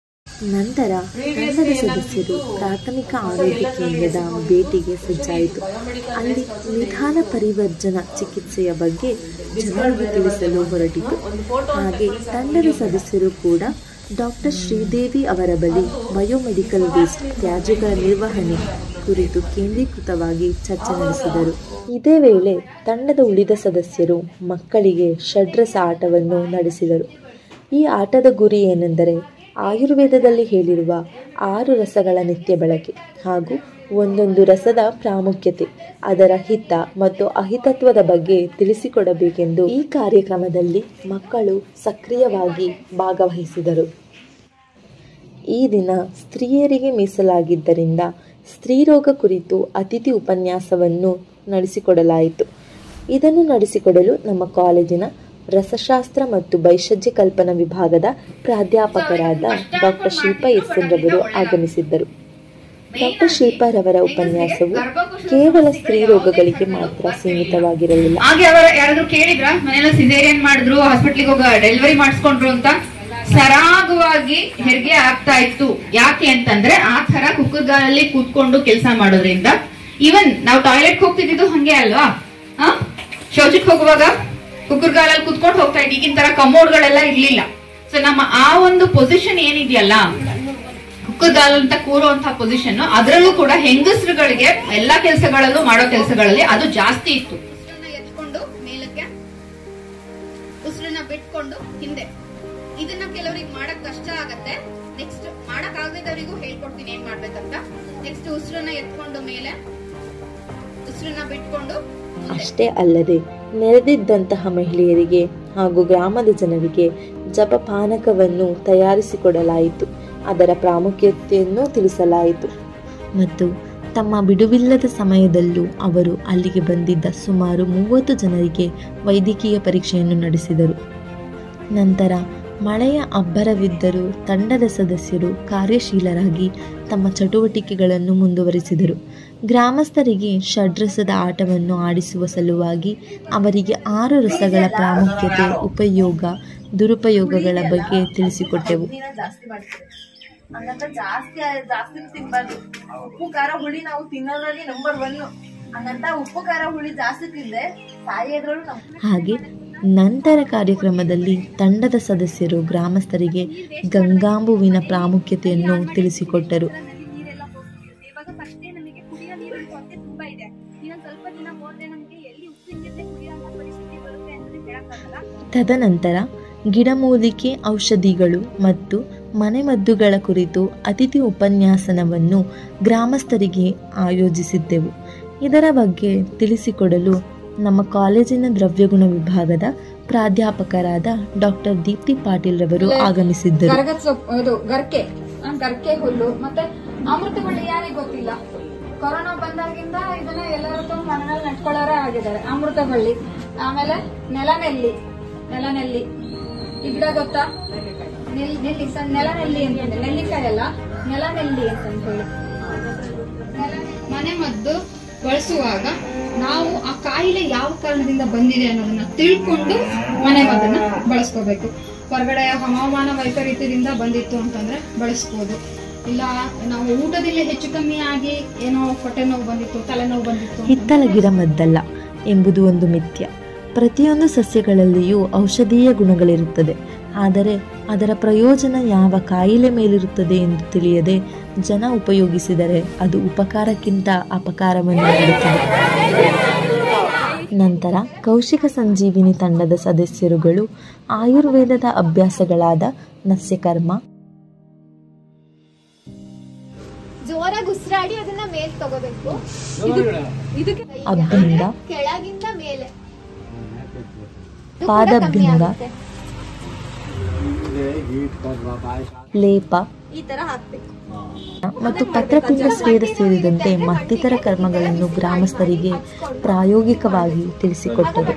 ನಂತರ ತಂಡದ ಸದಸ್ಯರು ಪ್ರಾಥಮಿಕ ಆರೋಗ್ಯ ಕೇಂದ್ರದ ಭೇಟಿಗೆ ಸಜ್ಜಾಯಿತು. ಅಲ್ಲಿ ನಿಧಾನ ಪರಿವರ್ಜನಾ ಚಿಕಿತ್ಸೆಯ ಬಗ್ಗೆ ಜನರಿಗೆ ತಿಳಿಸಲು ಹೊರಟಿತು. ಹಾಗೆ ತಂಡದ ಸದಸ್ಯರು ಕೂಡ ಡಾಕ್ಟರ್ ಶ್ರೀದೇವಿ ಅವರ ಬಳಿ ಬಯೋಮೆಡಿಕಲ್ ವೇಸ್ಟ್ ತ್ಯಾಜ್ಯಗಳ ನಿರ್ವಹಣೆ ಕುರಿತು ಕೇಂದ್ರೀಕೃತವಾಗಿ ಚರ್ಚೆ ನಡೆಸಿದರು. ಇದೇ ವೇಳೆ ತಂಡದ ಉಳಿದ ಸದಸ್ಯರು ಮಕ್ಕಳಿಗೆ ಷಡ್ರಸ ಆಟವನ್ನು ನಡೆಸಿದರು. ಈ ಆಟದ ಗುರಿ ಏನೆಂದರೆ ಆಯುರ್ವೇದದಲ್ಲಿ ಹೇಳಿರುವ 6 ರಸಗಳ ನಿತ್ಯ ಬಳಕೆ ಹಾಗೂ ಒಂದೊಂದು ರಸದ ಪ್ರಾಮುಖ್ಯತೆ, ಅದರ ಹಿತ ಮತ್ತು ಅಹಿತತ್ವದ ಬಗ್ಗೆ ತಿಳಿಸಿಕೊಡಬೇಕೆಂದು ಈ ಕಾರ್ಯಕ್ರಮದಲ್ಲಿ ಮಕ್ಕಳು ಸಕ್ರಿಯವಾಗಿ ಭಾಗವಹಿಸಿದರು. ಈ ದಿನ ಸ್ತ್ರೀಯರಿಗೆ ಮೀಸಲಾಗಿದ್ದರಿಂದ ಸ್ತ್ರೀರೋಗ ಕುರಿತು ಅತಿಥಿ ಉಪನ್ಯಾಸವನ್ನು ನಡೆಸಿಕೊಡಲಾಯಿತು. ಇದನ್ನು ನಡೆಸಿಕೊಡಲು ನಮ್ಮ ಕಾಲೇಜಿನ ರಸಶಾಸ್ತ್ರ ಮತ್ತು ಭೈಷಜ್ಯ ಕಲ್ಪನಾ ವಿಭಾಗದ ಪ್ರಾಧ್ಯಾಪಕರಾದ ಡಾಕ್ಟರ್ ಶಿಲ್ಪಾ ಎಸ್.ಎನ್. ರವರು ಆಗಮಿಸಿದ್ದರು. ಡಾಕ್ಟರ್ ಶಿಲ್ಪಾರವರ ಉಪನ್ಯಾಸವು ಕೇವಲ ಸ್ತ್ರೀ ರೋಗಗಳಿಗೆ ಮಾತ್ರ ಸೀಮಿತವಾಗಿರಲಿಲ್ಲ. ಹಾಗೆ ಅವರ ಯಾರಾದ್ರೂ ಕೇಳಿದ್ರ ಮನೆಯಲ್ಲ ಸಿಸೇರಿಯನ್ ಮಾಡಿದ್ರು, ಹಾಸ್ಪಿಟ್ಲಿಗೆ ಹೋಗ ಡೆಲಿವರಿ ಮಾಡಿಸ್ಕೊಂಡ್ರು ಅಂತ? ಸರಾಗವಾಗಿ ಹೆರಿಗೆ ಆಗ್ತಾ ಇತ್ತು. ಯಾಕೆ ಅಂತಂದ್ರೆ ಆ ತರ ಕುಕ್ಕರ್ಗಾಲಲ್ಲಿ ಕೂತ್ಕೊಂಡು ಕೆಲಸ ಮಾಡೋದ್ರಿಂದ. ಈವನ್ ನಾವು ಟಾಯ್ಲೆಟ್ ಹೋಗ್ತಿದ್ದು ಹಂಗೆ ಅಲ್ವಾ, ಶೌಚಕ್ಕೆ ಹೋಗುವಾಗ ಕುಕ್ಕರ್ಗಾಲಲ್ಲಿ ಕೂತ್ಕೊಂಡು ಹೋಗ್ತಾ ಇದ್ವಿ. ಈಗಿನ ತರ ಕಮೋಡ್ಗಳೆಲ್ಲ ಇರ್ಲಿಲ್ಲ. ಸೊ ನಮ್ಮ ಆ ಒಂದು ಪೊಸಿಷನ್ ಏನಿದೆಯಲ್ಲ, ಕುಕ್ಕರ್ಗಾಲ ಅಂತ ಕೂರುವಂತಹ ಪೊಸಿಷನ್, ಅದರಲ್ಲೂ ಕೂಡ ಹೆಂಗಸರುಗಳಿಗೆ ಎಲ್ಲಾ ಕೆಲಸಗಳಲ್ಲೂ ಮಾಡೋ ಕೆಲಸಗಳಲ್ಲಿ ಅದು ಜಾಸ್ತಿ ಇತ್ತು. ಎತ್ಕೊಂಡು ಮೇಲಕ್ಕೆ, ಉಸಿರನ್ನ ಬಿಟ್ಕೊಂಡು ಹಿಂದೆ. ಇದನ್ನ ಕೆಲವರಿಗೆ ಮಾಡಕ್ ಕಷ್ಟ ಆಗತ್ತೆ. ನೆಕ್ಸ್ಟ್ ಮಾಡಕ್ ಆಗದವರಿಗೂ ಹೇಳ್ಕೊಡ್ತೀನಿ ಏನ್ ಮಾಡ್ಬೇಕಂತ. ನೆಕ್ಸ್ಟ್ ಉಸಿರನ್ನ ಎತ್ಕೊಂಡು ಮೇಲೆ, ಉಸಿರನ್ನ ಬಿಟ್ಕೊಂಡು. ಅಷ್ಟೇ ಅಲ್ಲದೆ ನೆರೆದಿದ್ದಂತಹ ಮಹಿಳೆಯರಿಗೆ ಹಾಗೂ ಗ್ರಾಮದ ಜನರಿಗೆ ಜಪಪಾನಕವನ್ನು ತಯಾರಿಸಿಕೊಡಲಾಯಿತು. ಅದರ ಪ್ರಾಮುಖ್ಯತೆಯನ್ನು ತಿಳಿಸಲಾಯಿತು ಮತ್ತು ತಮ್ಮ ಬಿಡುವಿಲ್ಲದ ಸಮಯದಲ್ಲೂ ಅವರು ಅಲ್ಲಿಗೆ ಬಂದಿದ್ದ ಸುಮಾರು 30 ಜನರಿಗೆ ವೈದ್ಯಕೀಯ ಪರೀಕ್ಷೆಯನ್ನು ನಡೆಸಿದರು. ನಂತರ ಮಳೆಯ ಅಬ್ಬರವಿದ್ದರೂ ತಂಡದ ಸದಸ್ಯರು ಕಾರ್ಯಶೀಲರಾಗಿ ತಮ್ಮ ಚಟುವಟಿಕೆಗಳನ್ನು ಮುಂದುವರಿಸಿದರು. ಗ್ರಾಮಸ್ಥರಿಗೆ ಷಡ್ರಸದ ಆಟವನ್ನು ಆಡಿಸುವ ಸಲುವಾಗಿ ಅವರಿಗೆ 6 ರಸಗಳ ಪ್ರಾಮುಖ್ಯತೆ, ಉಪಯೋಗ, ದುರುಪಯೋಗಗಳ ಬಗ್ಗೆ ತಿಳಿಸಿಕೊಟ್ಟೆವು. ಜಾಸ್ತಿ ತಿನ್ಬಾರ್ದು. ಉಪ್ಪು ಖಾರ ಹುಳಿ ನಾವು ತಿನ್ನೋದ್ರಲ್ಲಿ ನಂಬರ್ 1. ಹಂಗಂತ ಉಪ್ಪು ಖಾರ ಹುಳಿ ಜಾಸ್ತಿ ತಿಂದ್ರೆ ಸಾಯೋದ್ರಲ್ಲೂ ಹಾಗೆ ನಂತರ ಕಾರ್ಯಕ್ರಮದಲ್ಲಿ ತಂಡದ ಸದಸ್ಯರು ಗ್ರಾಮಸ್ಥರಿಗೆ ಗಂಗಾಂಬುವಿನ ಪ್ರಾಮುಖ್ಯತೆಯನ್ನು ತಿಳಿಸಿಕೊಟ್ಟರು. ತದನಂತರ ಗಿಡಮೂಲಿಕೆ ಔಷಧಿಗಳು ಮತ್ತು ಮನೆಮದ್ದುಗಳ ಕುರಿತು ಅತಿಥಿ ಉಪನ್ಯಾಸನವನ್ನು ಗ್ರಾಮಸ್ಥರಿಗೆ ಆಯೋಜಿಸಿದ್ದೆವು. ಇದರ ಬಗ್ಗೆ ತಿಳಿಸಿಕೊಡಲು ನಮ್ಮ ಕಾಲೇಜಿನ ದ್ರವ್ಯಗುಣ ವಿಭಾಗದ ಪ್ರಾಧ್ಯಾಪಕರಾದ ಡಾಕ್ಟರ್ ದೀಪ್ತಿ ಪಾಟೀಲ್ ರವರು ಆಗಮಿಸಿದ್ದರು. ಗರ್ಕೆ ಹುಲ್ಲು ಮತ್ತೆ ಅಮೃತಬಳ್ಳಿ ಯಾರಿಗೆ ಗೊತ್ತಿಲ್ಲ? ಕೊರೋನಾ ಬಂದಾಗಿಂದ ಇದನ್ನ ಎಲ್ಲರೂ ಮನೆಯಲ್ಲಿ ನೆಟ್ಕೊಳ್ಳೋರೇ ಆಗಿದ್ದಾರೆ. ಅಮೃತಬಳ್ಳಿ, ಆಮೇಲೆ ನೆಲನೆಲ್ಲಿ ಈ ಗಿಡ ಗೊತ್ತಾ? ನೆಲನೆಲ್ಲಿ ಅಂತ, ನೆಲ್ಲಿಕಾಯಿ ಅಲ್ಲ, ನೆಲನೆಲ್ಲಿ ಅಂತ ಹೇಳಿ. ಮನೆ ಮದ್ದು ಬಳಸುವಾಗ ನಾವು ಆ ಕಾಯಿಲೆ ಯಾವ ಕಾರಣದಿಂದ ಬಂದಿದೆ ಅನ್ನೋದನ್ನ ತಿಳ್ಕೊಂಡು ಮನೆ ಮದ್ದನ್ನ ಬಳಸ್ಕೋಬೇಕು. ಹೊರಗಡೆ ಹವಾಮಾನ ವೈಪರೀತ್ಯದಿಂದ ಬಂದಿತ್ತು ಅಂತಂದ್ರೆ ಬಳಸ್ಬೋದು. ಇಲ್ಲ ನಾವು ಊಟದಲ್ಲಿ ಹೆಚ್ಚು ಕಮ್ಮಿ ಆಗಿ ಏನೋ ಹೊಟ್ಟೆ ನೋವು ಬಂದಿತ್ತು, ತಲೆನೋವು ಬಂದಿತ್ತು. ಹಿತ್ತಲ ಗಿಡ ಮದ್ದಲ್ಲ ಎಂಬುದು ಒಂದು ಮಿಥ್ಯ. ಪ್ರತಿಯೊಂದು ಸಸ್ಯಗಳಲ್ಲಿಯೂ ಔಷಧೀಯ ಗುಣಗಳಿರುತ್ತದೆ. ಆದರೆ ಅದರ ಪ್ರಯೋಜನ ಯಾವ ಕಾಯಿಲೆ ಮೇಲಿರುತ್ತದೆ ಎಂದು ತಿಳಿಯದೆ ಜನ ಉಪಯೋಗಿಸಿದರೆ ಅದು ಉಪಕಾರಕ್ಕಿಂತ ಅಪಕಾರವನ್ನು ನೀಡುತ್ತದೆ. ನಂತರ ಕೌಶಿಕ ಸಂಜೀವಿನಿ ತಂಡದ ಸದಸ್ಯರುಗಳು ಆಯುರ್ವೇದದ ಅಭ್ಯಾಸಗಳಾದ ನಸ್ಯಕರ್ಮ, ಜೋರಾಗಿ ಉಸಿರಾಡಿ ಅದನ್ನ ಮೇಲ್ ತಗೋಬೇಕು. ಅಭ್ಯಂಗ, ಕೆಳಗಿಂದ ಮೇಲೆ ಪಾದಭ್ಯಂಗ, ಲೇಪ, ಈ ತರ ಹಾಕ್ಬೇಕು. ಮತ್ತು ಪತ್ರಪಿಂಡ ಸ್ವೇದ ಸೇರಿದಂತೆ ಮತ್ತಿತರ ಕರ್ಮಗಳನ್ನು ಗ್ರಾಮಸ್ಥರಿಗೆ ಪ್ರಾಯೋಗಿಕವಾಗಿ ತಿಳಿಸಿಕೊಟ್ಟರು.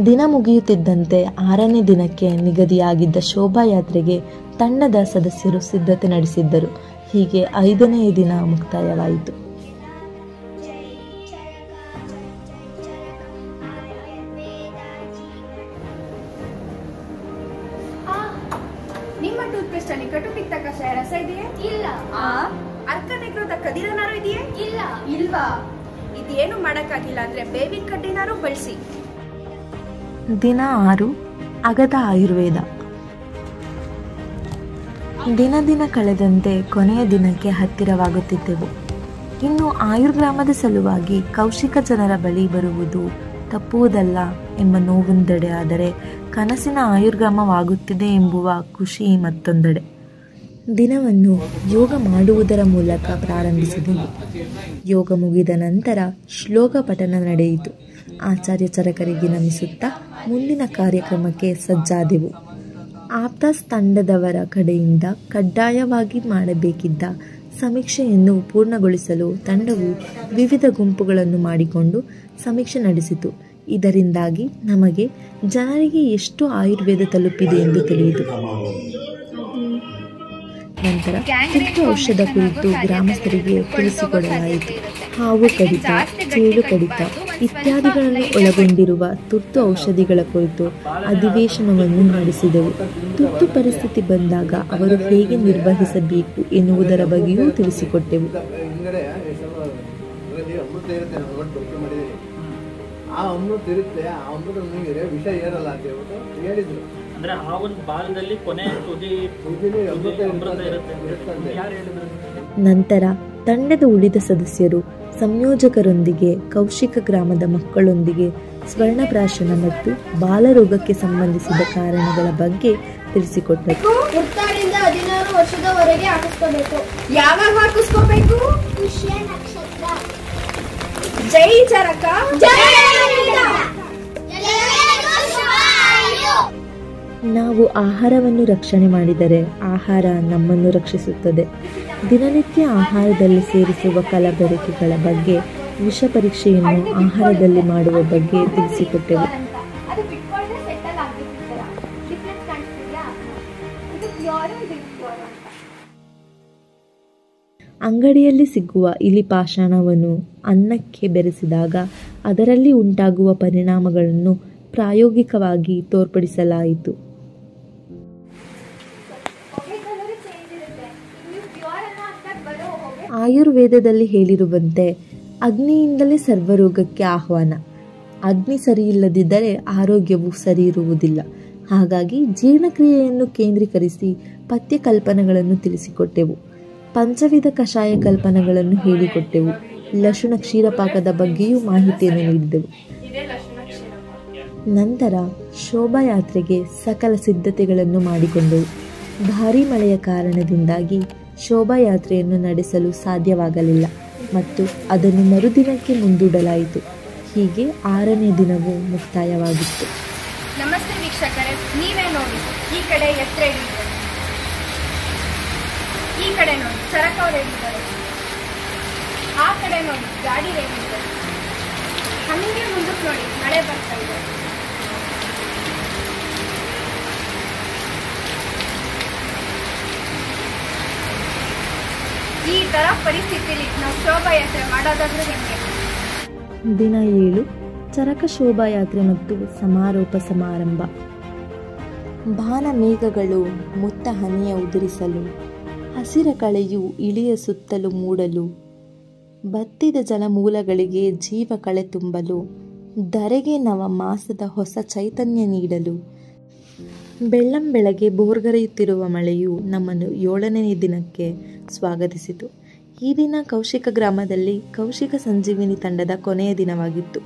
ದಿನ ಮುಗಿಯುತ್ತಿದ್ದಂತೆ 6ನೇ ದಿನಕ್ಕೆ ನಿಗದಿಯಾಗಿದ್ದ ಶೋಭಾಯಾತ್ರೆಗೆ ತಂಡದ ಸದಸ್ಯರು ಸಿದ್ಧತೆ ನಡೆಸಿದ್ದರು. ಹೀಗೆ 5ನೇ ದಿನ ಮುಕ್ತಾಯವಾಯಿತು. ನಿಮ್ಮ ಟೂತ್ ಪೇಸ್ಟ್ ಅಲ್ಲಿ ಕಟುಪಿತ್ತ ಕಷಾಯ ರಸ ಇದೆಯೇ? ಇಲ್ಲ. ಅರ್ಕ ನಿಗ್ರೋಧ ಕದಿರನಾರು ಇದೆಯೇ? ಇಲ್ಲ. ಇಲ್ವಾ? ಇದೇನು ಮಾಡಕ್ಕಾಗಿಲ್ಲ ಅಂದ್ರೆ ಬೇವಿನ ಕಡ್ಡಿನಾರು ಬಳಸಿ. ದಿನ 6 ಅಗದ ಆಯುರ್ವೇದ. ದಿನ ಕಳೆದಂತೆ ಕೊನೆಯ ದಿನಕ್ಕೆ ಹತ್ತಿರವಾಗುತ್ತಿದ್ದೆವು. ಇನ್ನು ಆಯುರ್ಗ್ರಾಮದ ಸಲುವಾಗಿ ಕೌಶಿಕ ಜನರ ಬಳಿ ಬರುವುದು ತಪ್ಪುವುದಲ್ಲ ಎಂಬ ನೋವೊಂದೆಡೆ, ಆದರೆ ಕನಸಿನ ಆಯುರ್ಗ್ರಾಮವಾಗುತ್ತಿದೆ ಎಂಬುವ ಖುಷಿ ಮತ್ತೊಂದೆಡೆ. ದಿನವನ್ನು ಯೋಗ ಮಾಡುವುದರ ಮೂಲಕ ಪ್ರಾರಂಭಿಸಿದೆವು. ಯೋಗ ಮುಗಿದ ನಂತರ ಶ್ಲೋಕ ಪಠನ ನಡೆಯಿತು. ಆಚಾರ್ಯ ಚರಕರಿಗೆ ನಮಿಸುತ್ತಾ ಮುಂದಿನ ಕಾರ್ಯಕ್ರಮಕ್ಕೆ ಸಜ್ಜಾದೆವು. ಆಪ್ತಾಸ್ ತಂಡದವರ ಕಡೆಯಿಂದ ಕಡ್ಡಾಯವಾಗಿ ಮಾಡಬೇಕಿದ್ದ ಸಮೀಕ್ಷೆಯನ್ನು ಪೂರ್ಣಗೊಳಿಸಲು ತಂಡವು ವಿವಿಧ ಗುಂಪುಗಳನ್ನು ಮಾಡಿಕೊಂಡು ಸಮೀಕ್ಷೆ ನಡೆಸಿತು. ಇದರಿಂದಾಗಿ ನಮಗೆ ಜನರಿಗೆ ಎಷ್ಟು ಆಯುರ್ವೇದ ತಲುಪಿದೆ ಎಂದು ತಿಳಿಯಿತು. ನಂತರ ತುರ್ತು ಔಷಧ ಕುರಿತು ಗ್ರಾಮಸ್ಥರಿಗೆ ತಿಳಿಸಿಕೊಡಲಾಯಿತು. ಹಾವು ಕಡಿತ, ಚೇಳು ಕಡಿತ ಇತ್ಯಾದಿಗಳನ್ನು ಒಳಗೊಂಡಿರುವ ತುರ್ತು ಔಷಧಿಗಳ ಕುರಿತು ಅಧಿವೇಶನವನ್ನು ನಡೆಸಿದೆವು. ತುರ್ತು ಪರಿಸ್ಥಿತಿ ಬಂದಾಗ ಅವರು ಹೇಗೆ ನಿರ್ವಹಿಸಬೇಕು ಎನ್ನುವುದರ ಬಗ್ಗೆಯೂ ತಿಳಿಸಿಕೊಟ್ಟೆವು. ಅಂದ್ರೆ ಆ ಒಂದು ಭಾಗದಲ್ಲಿ ಕೊನೆ ನಂತರ ತಂಡದ ಉಳಿದ ಸದಸ್ಯರು ಸಂಯೋಜಕರೊಂದಿಗೆ ಕೌಶಿಕ ಗ್ರಾಮದ ಮಕ್ಕಳೊಂದಿಗೆ ಸ್ವರ್ಣಪ್ರಾಶನ ಮತ್ತು ಬಾಲರೋಗಕ್ಕೆ ಸಂಬಂಧಿಸಿದ ಕಾರಣಗಳ ಬಗ್ಗೆ ತಿಳಿಸಿಕೊಟ್ಟರು. 16 ವರ್ಷದವರೆಗೆ ಹಾಕಿಸ್ಕೋಬೇಕು. ಯಾವಾಗ ಹಾಕಿಸ್ಕೋಬೇಕು? ಪುಷ್ಯ ನಕ್ಷತ್ರ. ಜೈ ಚರಕ. ನಾವು ಆಹಾರವನ್ನು ರಕ್ಷಣೆ ಮಾಡಿದರೆ ಆಹಾರ ನಮ್ಮನ್ನು ರಕ್ಷಿಸುತ್ತದೆ. ದಿನನಿತ್ಯ ಆಹಾರದಲ್ಲಿ ಸೇರಿಸುವ ಕಲಬೆರಕೆಗಳ ಬಗ್ಗೆ, ವಿಷ ಪರೀಕ್ಷೆಯನ್ನು ಆಹಾರದಲ್ಲಿ ಮಾಡುವ ಬಗ್ಗೆ ತಿಳಿಸಿಕೊಟ್ಟೆವು. ಅಂಗಡಿಯಲ್ಲಿ ಸಿಗುವ ಇಲಿ ಪಾಷಾಣವನ್ನು ಅನ್ನಕ್ಕೆ ಬೆರೆಸಿದಾಗ ಅದರಲ್ಲಿ ಉಂಟಾಗುವ ಪರಿಣಾಮಗಳನ್ನು ಪ್ರಾಯೋಗಿಕವಾಗಿ ತೋರ್ಪಡಿಸಲಾಯಿತು. ಆಯುರ್ವೇದದಲ್ಲಿ ಹೇಳಿರುವಂತೆ ಅಗ್ನಿಯಿಂದಲೇ ಸರ್ವರೋಗಕ್ಕೆ ಆಹ್ವಾನ. ಅಗ್ನಿ ಸರಿಯಿಲ್ಲದಿದ್ದರೆ ಆರೋಗ್ಯವು ಸರಿ ಇರುವುದಿಲ್ಲ. ಹಾಗಾಗಿ ಜೀರ್ಣಕ್ರಿಯೆಯನ್ನು ಕೇಂದ್ರೀಕರಿಸಿ ಪಥ್ಯ ಕಲ್ಪನೆಗಳನ್ನು ತಿಳಿಸಿಕೊಟ್ಟೆವು. ಪಂಚವಿಧ ಕಷಾಯ ಕಲ್ಪನೆಗಳನ್ನು ಹೇಳಿಕೊಟ್ಟೆವು. ಲಶುನ ಕ್ಷೀರಪಾಕದ ಬಗ್ಗೆಯೂ ಮಾಹಿತಿಯನ್ನು ನೀಡಿದೆವು. ನಂತರ ಶೋಭಾಯಾತ್ರೆಗೆ ಸಕಲ ಸಿದ್ಧತೆಗಳನ್ನು ಮಾಡಿಕೊಂಡೆವು. ಭಾರೀ ಮಳೆಯ ಕಾರಣದಿಂದಾಗಿ ಶೋಭಾಯಾತ್ರೆಯನ್ನು ನಡೆಸಲು ಸಾಧ್ಯವಾಗಲಿಲ್ಲ ಮತ್ತು ಅದನ್ನು ಮರುದಿನಕ್ಕೆ ಮುಂದೂಡಲಾಯಿತು. ಹೀಗೆ 6ನೇ ದಿನವೂ ಮುಕ್ತಾಯವಾಗಿತ್ತು. ನಮಸ್ತೆ ವೀಕ್ಷಕರೇ, ನೀವೇ ನೋಡಿ, ಈ ಕಡೆ ಎತ್ತರ ಹಿಡಿದಿದ್ದಾರೆ, ಈ ಕಡೆ ನೋಡಿ ಚರಕ ಅವರು ಹಿಡಿದಿದ್ದಾರೆ, ಆ ಕಡೆ ನೋಡಿ ಗಾಡಿ ಹಿಡಿದಿದ್ದಾರೆ, ಹಂಗೆ ಮುಂದಕ್ಕೆ ನೋಡಿ ಮಳೆ ಬರ್ತಾ ಇದೆ. ಈ ತರ ಪರಿಸ್ಥಿತಿಯಲ್ಲಿ ನಾವು ಶೋಭಾಯಾತ್ರೆ ಮಾಡೋದಾದ್ರೂ ಹೆಂಗೆ? ದಿನ 7 ಚರಕ ಶೋಭಾಯಾತ್ರೆ ಮತ್ತು ಸಮಾರೋಪ ಸಮಾರಂಭ. ಬಾನ ಮೇಘಗಳು ಮುತ್ತ ಹನಿಯ ಉದುರಿಸಲು, ಹಸಿರ ಕಳೆಯು ಇಳಿಯ ಸುತ್ತಲೂ ಮೂಡಲು, ಬತ್ತಿದ ಜಲಮೂಲಗಳಿಗೆ ಜೀವ ಕಳೆ ತುಂಬಲು, ಧರೆಗೆ ನವ ಮಾಸದ ಹೊಸ ಚೈತನ್ಯ ನೀಡಲು, ಬೆಳ್ಳಂಬೆಳಗ್ಗೆ ಬೋರ್ಗರೆಯುತ್ತಿರುವ ಮಳೆಯು ನಮ್ಮನ್ನು 7ನೇ ದಿನಕ್ಕೆ ಸ್ವಾಗತಿಸಿತು. ಈ ದಿನ ಕೌಶಿಕ ಗ್ರಾಮದಲ್ಲಿ ಕೌಶಿಕ ಸಂಜೀವಿನಿ ತಂಡದ ಕೊನೆಯ ದಿನವಾಗಿತ್ತು.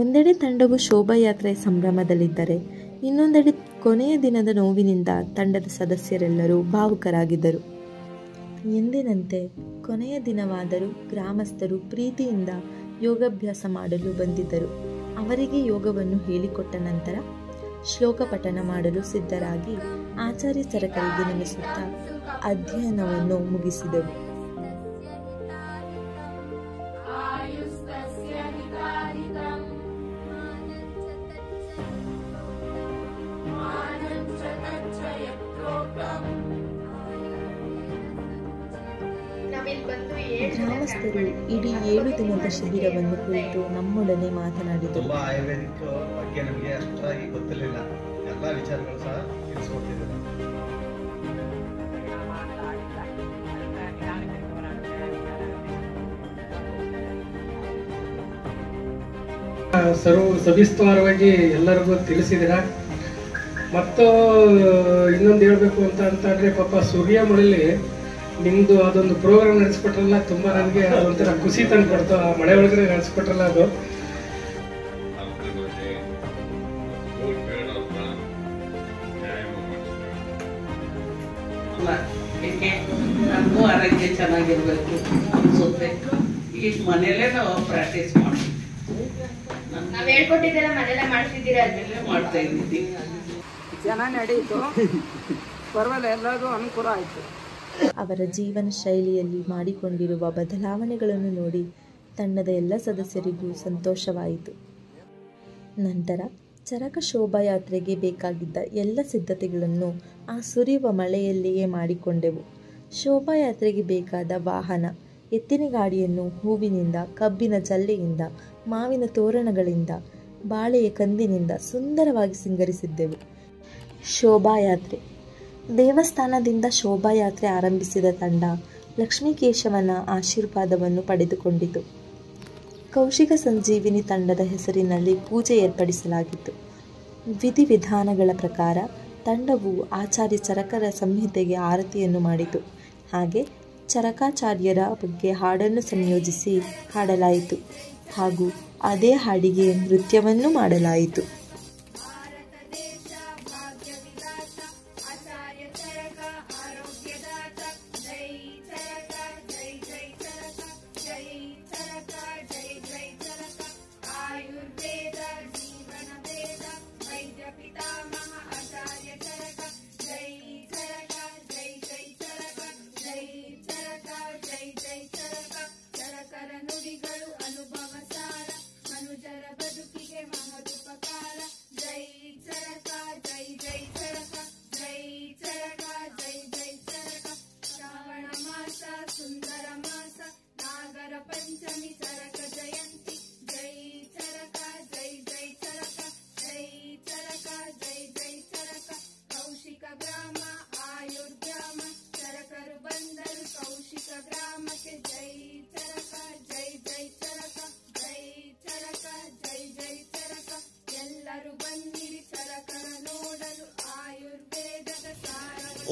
ಒಂದೆಡೆ ತಂಡವು ಶೋಭಾಯಾತ್ರೆಯ ಸಂಭ್ರಮದಲ್ಲಿದ್ದರೆ, ಇನ್ನೊಂದೆಡೆ ಕೊನೆಯ ದಿನದ ನೋವಿನಿಂದ ತಂಡದ ಸದಸ್ಯರೆಲ್ಲರೂ ಭಾವುಕರಾಗಿದ್ದರು. ಎಂದಿನಂತೆ ಕೊನೆಯ ದಿನವಾದರೂ ಗ್ರಾಮಸ್ಥರು ಪ್ರೀತಿಯಿಂದ ಯೋಗಾಭ್ಯಾಸ ಮಾಡಲು ಬಂದಿದ್ದರು. ಅವರಿಗೆ ಯೋಗವನ್ನು ಹೇಳಿಕೊಟ್ಟ ನಂತರ ಶ್ಲೋಕ ಪಠನ ಮಾಡಲು ಸಿದ್ಧರಾಗಿ ಆಚಾರ್ಯ ಚರಕರಿಗೆ ನಮಿಸುತ್ತಾ ಅಧ್ಯಯನವನ್ನು ಮುಗಿಸಿದೆವು. ಗ್ರಾಮಸ್ಥರು ಇಡೀ 7 ದಿನದ ಶಿಬಿರವನ್ನು ಕುರಿತು ನಮ್ಮೊಡನೆ ಮಾತನಾಡಿದರು. ತುಂಬಾ ಆಯುರ್ವೇದಿಕ್ ಬಗ್ಗೆ ನಮಗೆ ಅಷ್ಟಾಗಿ ಗೊತ್ತಿರಲಿಲ್ಲ. ಎಲ್ಲ ವಿಚಾರಗಳು ಸಹ ತಿಳಿಸ್ಕೊಡ್ತಿದ್ದಾರೆ. ಸವಿಸ್ತಾರವಾಗಿ ಎಲ್ಲರಿಗೂ ತಿಳಿಸಿದಿರ. ಮತ್ತು ಇನ್ನೊಂದು ಹೇಳ್ಬೇಕು ಅಂತಂದ್ರೆ ಪಾಪ ಸೂರ್ಯಮಳೆಯಲ್ಲಿ ನಿಮ್ದು ಅದೊಂದು ಪ್ರೋಗ್ರಾಮ್ ನಡೆಸ್ಕೊಟ್ರಲ್ಲ, ತುಂಬಾ ನನಗೆ ಅದೊಂಥರ ಖುಷಿ ತಂದು ಕೊಡ್ತು. ಆ ಮಳೆ ಒಳಗಡೆ ನಡೆಸ್ಕೊಟ್ರಲ್ಲ ಅದು. ನಮಗೂ ಆರೋಗ್ಯ ಚೆನ್ನಾಗಿರ್ಬೇಕು ಅನ್ಸುತ್ತೆ. ಈಗ ಮನೇಲೆ ನಾವು ಪ್ರಾಕ್ಟೀಸ್ ಮಾಡ್ತೀವಿ. ನಾವ್ ಹೇಳ್ಕೊಟ್ಟಿದ್ದೆಲ್ಲ ಮನೆಯಲ್ಲೇ ಮಾಡ್ತಿದ್ದೀರಾ? ಅದನ್ನೆಲ್ಲ ಮಾಡ್ತಾ ಇದ್ದೀವಿ. ಚೆನ್ನಾಗಿ ನಡೆಯಿತು, ಪರವಾಗಿಲ್ಲ, ಎಲ್ಲರಿಗೂ ಅನುಕೂಲ ಆಯಿತು. ಅವರ ಜೀವನ ಶೈಲಿಯಲ್ಲಿ ಮಾಡಿಕೊಂಡಿರುವ ಬದಲಾವಣೆಗಳನ್ನು ನೋಡಿ ತಂಡದ ಎಲ್ಲ ಸದಸ್ಯರಿಗೂ ಸಂತೋಷವಾಯಿತು. ನಂತರ ಚರಕ ಶೋಭಾಯಾತ್ರೆಗೆ ಬೇಕಾಗಿದ್ದ ಎಲ್ಲ ಸಿದ್ಧತೆಗಳನ್ನು ಆ ಸುರಿಯುವ ಮಳೆಯಲ್ಲಿಯೇ ಮಾಡಿಕೊಂಡೆವು. ಶೋಭಾಯಾತ್ರೆಗೆ ಬೇಕಾದ ವಾಹನ, ಎತ್ತಿನ ಗಾಡಿಯನ್ನು ಹೂವಿನಿಂದ, ಕಬ್ಬಿನ ಜಲ್ಲೆಯಿಂದ, ಮಾವಿನ ತೋರಣಗಳಿಂದ, ಬಾಳೆಯ ಕಂದಿನಿಂದ ಸುಂದರವಾಗಿ ಸಿಂಗರಿಸಿದ್ದೆವು. ಶೋಭಾಯಾತ್ರೆ. ದೇವಸ್ಥಾನದಿಂದ ಶೋಭಾಯಾತ್ರೆ ಆರಂಭಿಸಿದ ತಂಡ ಲಕ್ಷ್ಮೀಕೇಶವನ ಆಶೀರ್ವಾದವನ್ನು ಪಡೆದುಕೊಂಡಿತು. ಕೌಶಿಕ ಸಂಜೀವಿನಿ ತಂಡದ ಹೆಸರಿನಲ್ಲಿ ಪೂಜೆ ಏರ್ಪಡಿಸಲಾಗಿತ್ತು. ವಿಧಿವಿಧಾನಗಳ ಪ್ರಕಾರ ತಂಡವು ಆಚಾರ್ಯ ಚರಕರ ಸಂಹಿತೆಗೆ ಆರತಿಯನ್ನು ಮಾಡಿತು. ಹಾಗೆ ಚರಕಾಚಾರ್ಯರ ಬಗ್ಗೆ ಹಾಡನ್ನು ಸಂಯೋಜಿಸಿ ಹಾಡಲಾಯಿತು ಹಾಗೂ ಅದೇ ಹಾಡಿಗೆ ನೃತ್ಯವನ್ನೂ ಮಾಡಲಾಯಿತು.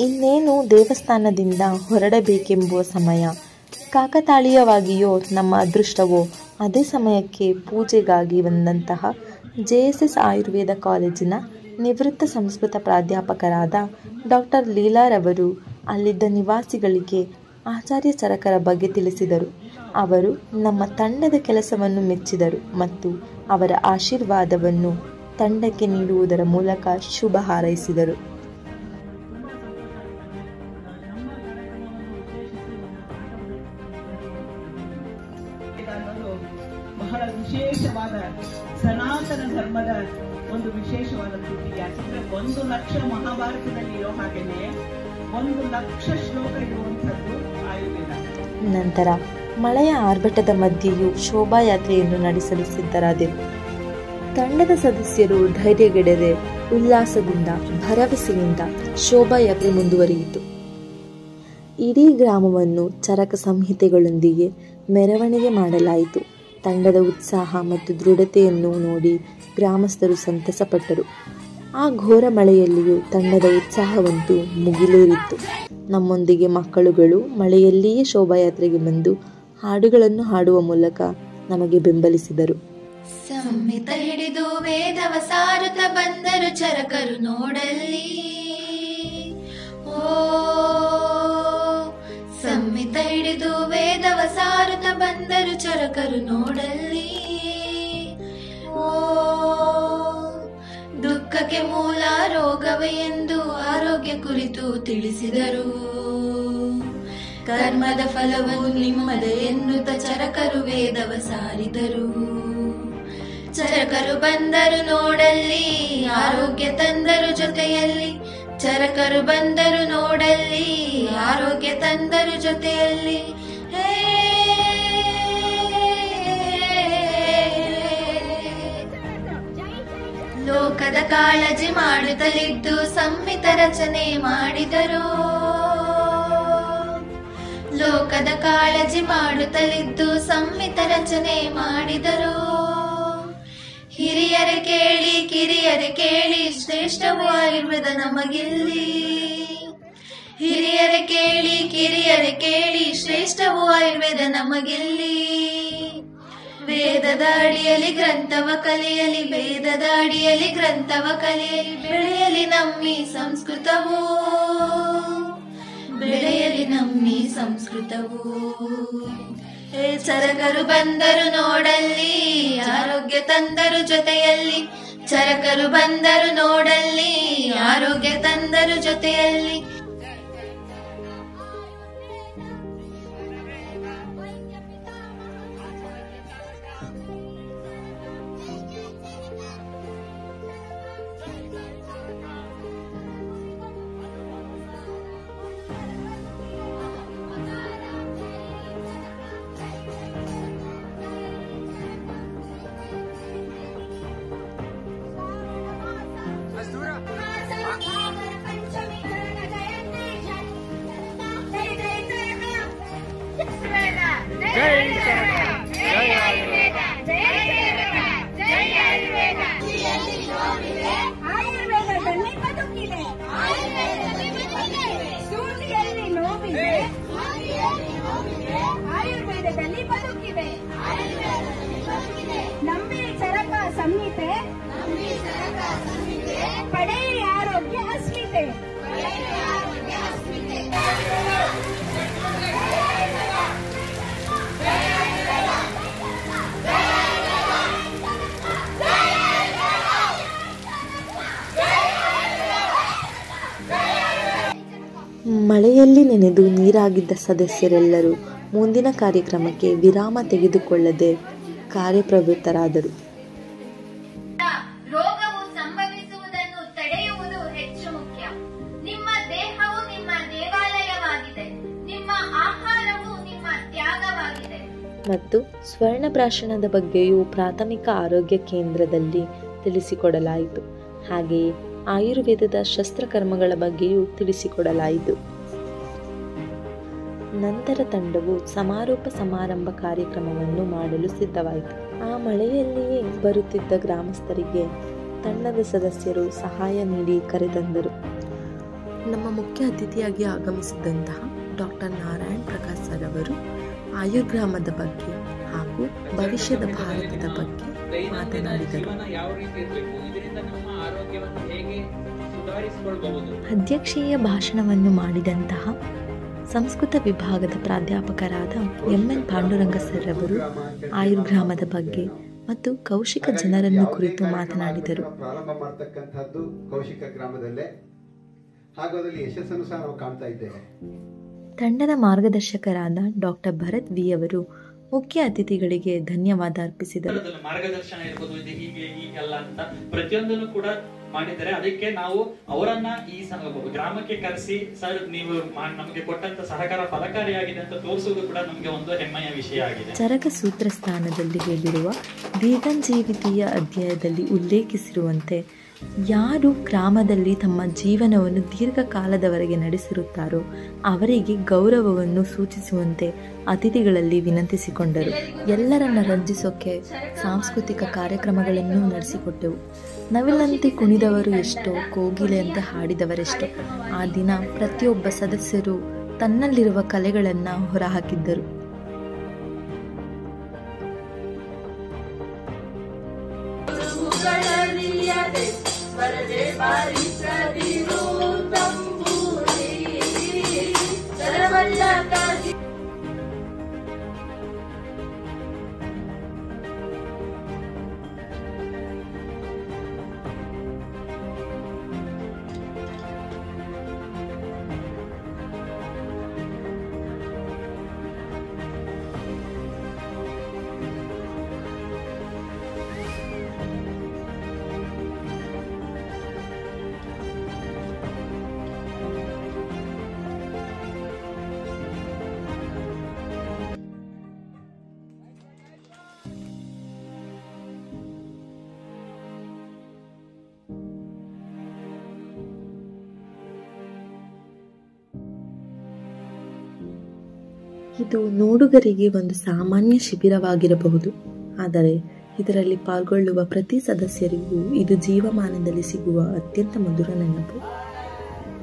ಇನ್ನೇನು ದೇವಸ್ಥಾನದಿಂದ ಹೊರಡಬೇಕೆಂಬುವ ಸಮಯ. ಕಾಕತಾಳೀಯವಾಗಿಯೋ ನಮ್ಮ ಅದೃಷ್ಟವೋ ಅದೇ ಸಮಯಕ್ಕೆ ಪೂಜೆಗಾಗಿ ಬಂದಂತಹ JSS ಆಯುರ್ವೇದ ಕಾಲೇಜಿನ ನಿವೃತ್ತ ಸಂಸ್ಕೃತ ಪ್ರಾಧ್ಯಾಪಕರಾದ ಡಾಕ್ಟರ್ ಲೀಲಾರವರು ಅಲ್ಲಿದ್ದ ನಿವಾಸಿಗಳಿಗೆ ಆಚಾರ್ಯ ಚರಕರ ಬಗ್ಗೆ ತಿಳಿಸಿದರು. ಅವರು ನಮ್ಮ ತಂಡದ ಕೆಲಸವನ್ನು ಮೆಚ್ಚಿದರು ಮತ್ತು ಅವರ ಆಶೀರ್ವಾದವನ್ನು ತಂಡಕ್ಕೆ ನೀಡುವುದರ ಮೂಲಕ ಶುಭ ಹಾರೈಸಿದರು. ಬಹಳ ವಿಶೇಷವಾದ ಸನಾತನ ಧರ್ಮದ ಒಂದು ವಿಶೇಷವಾದ ಕೃತಿ. ಯಾಕಂದ್ರೆ 1 ಲಕ್ಷ ಮಹಾಭಾರತದಲ್ಲಿ ಇರೋ ಹಾಗೇನೆ 1 ಲಕ್ಷ ಶ್ಲೋಕ ಇರುವಂಥದ್ದು ಆಯುರ್ವೇದ. ನಂತರ ಮಳೆಯ ಆರ್ಭಟದ ಮಧ್ಯೆಯೂ ಶೋಭಾಯಾತ್ರೆಯನ್ನು ನಡೆಸಲು ಸಿದ್ಧರಾದೆವು. ತಂಡದ ಸದಸ್ಯರು ಧೈರ್ಯಗೆಡದೆ ಉಲ್ಲಾಸದಿಂದ, ಭರವಸೆಯಿಂದ ಶೋಭಾಯಾತ್ರೆ ಮುಂದುವರಿಯಿತು. ಇಡೀ ಗ್ರಾಮವನ್ನು ಚರಕ ಸಂಹಿತೆಗಳೊಂದಿಗೆ ಮೆರವಣಿಗೆ ಮಾಡಲಾಯಿತು. ತಂಡದ ಉತ್ಸಾಹ ಮತ್ತು ದೃಢತೆಯನ್ನು ನೋಡಿ ಗ್ರಾಮಸ್ಥರು ಸಂತಸಪಟ್ಟರು. ಆ ಘೋರ ಮಳೆಯಲ್ಲಿಯೂ ತಂಡದ ಉತ್ಸಾಹವಂತೂ ಮುಗಿಲೇರಿತ್ತು. ನಮ್ಮೊಂದಿಗೆ ಮಕ್ಕಳುಗಳು ಮಳೆಯಲ್ಲಿಯೇ ಶೋಭಾಯಾತ್ರೆಗೆ ಬಂದು ಹಾಡುಗಳನ್ನು ಹಾಡುವ ಮೂಲಕ ನಮಗೆ ಬೆಂಬಲಿಸಿದರು. ಸಂಹಿತ ಹಿಡಿದು ವೇದವ ಸಾರುತ್ತ ಬಂದರು ಚರಕರು ನೋಡಲ್ಲಿ. ಓ ಸಂಹಿತ ಹಿಡಿದು ವೇದವ ಸಾರುತ್ತ ಬಂದರು ಚರಕರು ನೋಡಲ್ಲಿ. ಓ ದುಃಖಕ್ಕೆ ಮೂಲ ರೋಗವೇ ಎಂದು ಆರೋಗ್ಯ ಕುರಿತು ತಿಳಿಸಿದರು. ಕರ್ಮದ ಫಲವು ನಿಮ್ಮದೇ ಎನ್ನುತ್ತ ಚರಕರು ವೇದವ ಸಾರಿದರು. ಚರಕರು ಬಂದರು ನೋಡಲ್ಲಿ, ಆರೋಗ್ಯ ತಂದರು ಜೊತೆಯಲ್ಲಿ. ಚರಕರು ಬಂದರು ನೋಡಲ್ಲಿ, ಆರೋಗ್ಯ ತಂದರು ಜೊತೆಯಲ್ಲಿ. ಲೋಕದ ಕಾಳಜಿ ಮಾಡುತ್ತಲಿದ್ದು ಸಂಹಿತ ರಚನೆ ಮಾಡಿದರು. ಲೋಕದ ಕಾಳಜಿ ಮಾಡುತ್ತಲಿದ್ದು ಸಂಹಿತ ರಚನೆ ಮಾಡಿದರು. ಹಿರಿಯರೆ ಕೇಳಿ ಕಿರಿಯರೆ ಕೇಳಿ, ಶ್ರೇಷ್ಠವು ಆಯುರ್ವೇದ ನಮಗಿಲ್ಲಿ. ಹಿರಿಯರೆ ಕೇಳಿ ಕಿರಿಯರೆ ಕೇಳಿ, ಶ್ರೇಷ್ಠವು ಆಯುರ್ವೇದ ನಮಗಿಲ್ಲಿ. ವೇದದ ಅಡಿಯಲ್ಲಿ ಗ್ರಂಥವ ಕಲಿಯಲಿ, ವೇದದ ಅಡಿಯಲ್ಲಿ ಗ್ರಂಥವ ಕಲಿಯಲಿ. ಬೆಳೆಯಲಿ ನಮ್ಮಿ ಸಂಸ್ಕೃತವು, ಬೆಳೆಯಲಿ ನಮ್ಮಿ ಸಂಸ್ಕೃತವು. ಚರಕರು ಬಂದರು ನೋಡಲ್ಲಿ, ಆರೋಗ್ಯ ತಂದರು ಜೊತೆಯಲ್ಲಿ. ಚರಕರು ಬಂದರು ನೋಡಲ್ಲಿ, ಆರೋಗ್ಯ ತಂದರು ಜೊತೆಯಲ್ಲಿ. ಆಯುರ್ವೇದದಲ್ಲಿ ಬದುಕಿದೆ, ಸೂಜಿಯಲ್ಲಿ ನೋವಿದೆ, ಆಯುರ್ವೇದದಲ್ಲಿ ಬದುಕಿದೆ. ನಂಬಿ ಚರಕ ಸಂಹಿತೆ, ಪಡೆಯಿರಿ ಆರೋಗ್ಯ ಅಸ್ಮಿತೆ. ಮಳೆಯಲ್ಲಿ ನೆನೆದು ನೀರಾಗಿದ್ದ ಸದಸ್ಯರೆಲ್ಲರೂ ಮುಂದಿನ ಕಾರ್ಯಕ್ರಮಕ್ಕೆ ವಿರಾಮ ತೆಗೆದುಕೊಳ್ಳದೆ ಕಾರ್ಯಪ್ರವೃತ್ತರಾದರು. ರೋಗವು ಸಂಭವಿಸುವುದನ್ನು ತಡೆಯುವುದು ಹೆಚ್ಚು ಮುಖ್ಯ. ನಿಮ್ಮ ದೇಹವು ನಿಮ್ಮ ದೇವಾಲಯವಾಗಿದೆ, ನಿಮ್ಮ ಆಹಾರವು ನಿಮ್ಮ ತ್ಯಾಗವಾಗಿದೆ. ಮತ್ತು ಸ್ವರ್ಣಪ್ರಾಶನದ ಬಗ್ಗೆಯೂ ಪ್ರಾಥಮಿಕ ಆರೋಗ್ಯ ಕೇಂದ್ರದಲ್ಲಿ ತಿಳಿಸಿಕೊಡಲಾಯಿತು. ಹಾಗೆಯೇ ಆಯುರ್ವೇದದ ಶಸ್ತ್ರಕರ್ಮಗಳ ಬಗ್ಗೆಯೂ ತಿಳಿಸಿಕೊಡಲಾಯಿತು. ನಂತರ ತಂಡವು ಸಮಾರೋಪ ಸಮಾರಂಭ ಕಾರ್ಯಕ್ರಮವನ್ನು ಮಾಡಲು ಸಿದ್ಧವಾಯಿತು. ಆ ಮಳೆಯಲ್ಲಿಯೇ ಬರುತ್ತಿದ್ದ ಗ್ರಾಮಸ್ಥರಿಗೆ ತಂಡದ ಸದಸ್ಯರು ಸಹಾಯ ನೀಡಿ ಕರೆತಂದರು. ನಮ್ಮ ಮುಖ್ಯ ಅತಿಥಿಯಾಗಿ ಆಗಮಿಸಿದಂತಹ ಡಾಕ್ಟರ್ ನಾರಾಯಣ್ ಪ್ರಕಾಶ್ ಸರ್ ಅವರು ಆಯುರ್ಗ್ರಾಮದ ಬಗ್ಗೆ ಹಾಗೂ ಭವಿಷ್ಯದ ಭಾರತದ ಬಗ್ಗೆ ಮಾತನಾಡಿದರು. ಅಧ್ಯಕ್ಷೀಯ ಭಾಷಣವನ್ನು ಮಾಡಿದಂತಹ ಸಂಸ್ಕೃತ ವಿಭಾಗದ ಪ್ರಾಧ್ಯಾಪಕರಾದ ಎನ್ ಪಾಂಡುರಂಗ ಸರ್ ಅವರು ಆಯುರ್ಗ್ರಾಮದ ಬಗ್ಗೆ ಮತ್ತು ಕೌಶಿಕ ಜನರನ್ನು ಕುರಿತು ಮಾತನಾಡಿದರು. ಪ್ರಾರಂಭ ಮಾಡತಕ್ಕಂಥದ್ದು ಕೌಶಿಕ ಗ್ರಾಮದಲ್ಲೇ, ಹಾಗೂ ಅದರಲ್ಲಿ ಯಶಸ್ಸನ್ನು ಸಹ ನಾವು ಕಾಣ್ತಾ ಇದ್ದೇವೆ. ತಂಡದ ಮಾರ್ಗದರ್ಶಕರಾದ ಡಾಕ್ಟರ್ ಭರತ್ ವಿ ಅವರು ಮುಖ್ಯ ಅತಿಥಿಗಳಿಗೆ ಧನ್ಯವಾದ ಅರ್ಪಿಸಿದರು. ಮಾರ್ಗದರ್ಶನ ಇರ್ಬೋದು, ಇದು ಹೀಗೆ ಹೀಗೆಲ್ಲ ಅಂತ ಪ್ರತಿಯೊಂದನ್ನು ಕೂಡ ಮಾಡಿದ್ದಾರೆ. ಅದಕ್ಕೆ ನಾವು ಅವರನ್ನ ಈ ಗ್ರಾಮಕ್ಕೆ ಕರೆಸಿ, ಸರ್ ನೀವು ನಮಗೆ ಕೊಟ್ಟಂತ ಸಹಕಾರ ಫಲಕಾರಿಯಾಗಿದೆ ಅಂತ ತೋರಿಸುವುದು ಕೂಡ ನಮಗೆ ಒಂದು ಹೆಮ್ಮೆಯ ವಿಷಯ ಆಗಿದೆ. ಚರಕ ಸೂತ್ರ ಸ್ಥಾನದಲ್ಲಿ ಹೇಳಿರುವ ದೀರ್ಘಜೀವಿತೀಯ ಅಧ್ಯಾಯದಲ್ಲಿ ಉಲ್ಲೇಖಿಸಿರುವಂತೆ ಯಾರು ಗ್ರಾಮದಲ್ಲಿ ತಮ್ಮ ಜೀವನವನ್ನು ದೀರ್ಘಕಾಲದವರೆಗೆ ನಡೆಸಿರುತ್ತಾರೋ ಅವರಿಗೆ ಗೌರವವನ್ನು ಸೂಚಿಸುವಂತೆ ಅತಿಥಿಗಳಲ್ಲಿ ವಿನಂತಿಸಿಕೊಂಡರು. ಎಲ್ಲರನ್ನ ರಂಜಿಸೋಕೆ ಸಾಂಸ್ಕೃತಿಕ ಕಾರ್ಯಕ್ರಮಗಳನ್ನು ನಡೆಸಿಕೊಟ್ಟೆವು. ನವಿಲಂತೆ ಕುಣಿದವರು ಎಷ್ಟೋ, ಕೋಗಿಲೆಯಂತೆ ಹಾಡಿದವರೆಷ್ಟೋ. ಆ ದಿನ ಪ್ರತಿಯೊಬ್ಬ ಸದಸ್ಯರು ತನ್ನಲ್ಲಿರುವ ಕಲೆಗಳನ್ನು ಹೊರಹಾಕಿದ್ದರು. ಇದು ನೋಡುಗರಿಗೆ ಒಂದು ಸಾಮಾನ್ಯ ಶಿಬಿರವಾಗಿರಬಹುದು, ಆದರೆ ಇದರಲ್ಲಿ ಪಾಲ್ಗೊಳ್ಳುವ ಪ್ರತಿ ಸದಸ್ಯರಿಗೂ ಇದು ಜೀವಮಾನದಲ್ಲಿ ಸಿಗುವ ಅತ್ಯಂತ ಮಧುರ ನೆನಪು.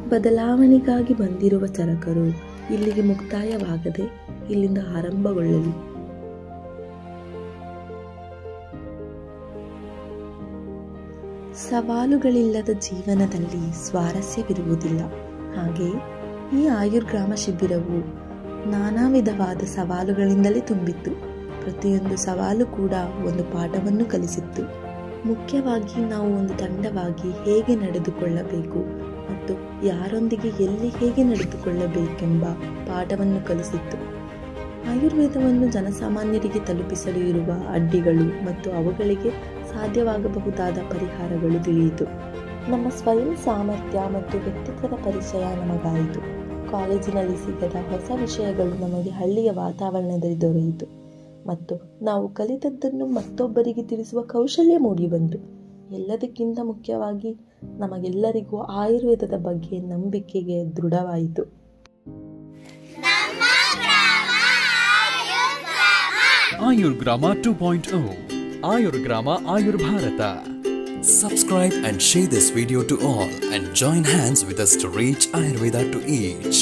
ಬದಲಾವಣೆಗಾಗಿ ಬಂದಿರುವ ಚರಕರು ಇಲ್ಲಿಗೆ ಮುಕ್ತಾಯವಾಗದೆ ಇಲ್ಲಿಂದ ಆರಂಭಗೊಳ್ಳಲಿ. ಸವಾಲುಗಳಿಲ್ಲದ ಜೀವನದಲ್ಲಿ ಸ್ವಾರಸ್ಯವಿರುವುದಿಲ್ಲ. ಹಾಗೆ ಈ ಆಯುರ್ಗ್ರಾಮ ಶಿಬಿರವು ನಾನಾ ವಿಧವಾದ ಸವಾಲುಗಳಿಂದಲೇ ತುಂಬಿತ್ತು. ಪ್ರತಿಯೊಂದು ಸವಾಲು ಕೂಡ ಒಂದು ಪಾಠವನ್ನು ಕಲಿಸಿತ್ತು. ಮುಖ್ಯವಾಗಿ ನಾವು ಒಂದು ತಂಡವಾಗಿ ಹೇಗೆ ನಡೆದುಕೊಳ್ಳಬೇಕು ಮತ್ತು ಯಾರೊಂದಿಗೆ ಎಲ್ಲಿ ಹೇಗೆ ನಡೆದುಕೊಳ್ಳಬೇಕೆಂಬ ಪಾಠವನ್ನು ಕಲಿಸಿತ್ತು. ಆಯುರ್ವೇದವನ್ನು ಜನಸಾಮಾನ್ಯರಿಗೆ ತಲುಪಿಸಲು ಇರುವ ಅಡ್ಡಿಗಳು ಮತ್ತು ಅವುಗಳಿಗೆ ಸಾಧ್ಯವಾಗಬಹುದಾದ ಪರಿಹಾರಗಳು ತಿಳಿಯಿತು. ನಮ್ಮ ಸ್ವಯಂ ಸಾಮರ್ಥ್ಯ ಮತ್ತು ವ್ಯಕ್ತಿತ್ವದ ಪರಿಚಯ ನಮಗಾಯಿತು. ಕಾಲೇಜಿನಲ್ಲಿ ಸಿಗದ ಹೊಸ ವಿಷಯಗಳು ನಮಗೆ ಹಳ್ಳಿಯ ವಾತಾವರಣದಲ್ಲಿ ದೊರೆಯಿತು ಮತ್ತು ನಾವು ಕಲಿತದ್ದನ್ನು ಮತ್ತೊಬ್ಬರಿಗೆ ತಿಳಿಸುವ ಕೌಶಲ್ಯ ಮೂಡಿಬಂತು. ಎಲ್ಲದಕ್ಕಿಂತ ಮುಖ್ಯವಾಗಿ ನಮಗೆಲ್ಲರಿಗೂ ಆಯುರ್ವೇದದ ಬಗ್ಗೆ ನಂಬಿಕೆಗೆ ದೃಢವಾಯಿತು. Ayurgrama 2.0 Ayurgrama Ayurbharata. Subscribe and share this video to all and join hands with us to reach Ayurveda to each.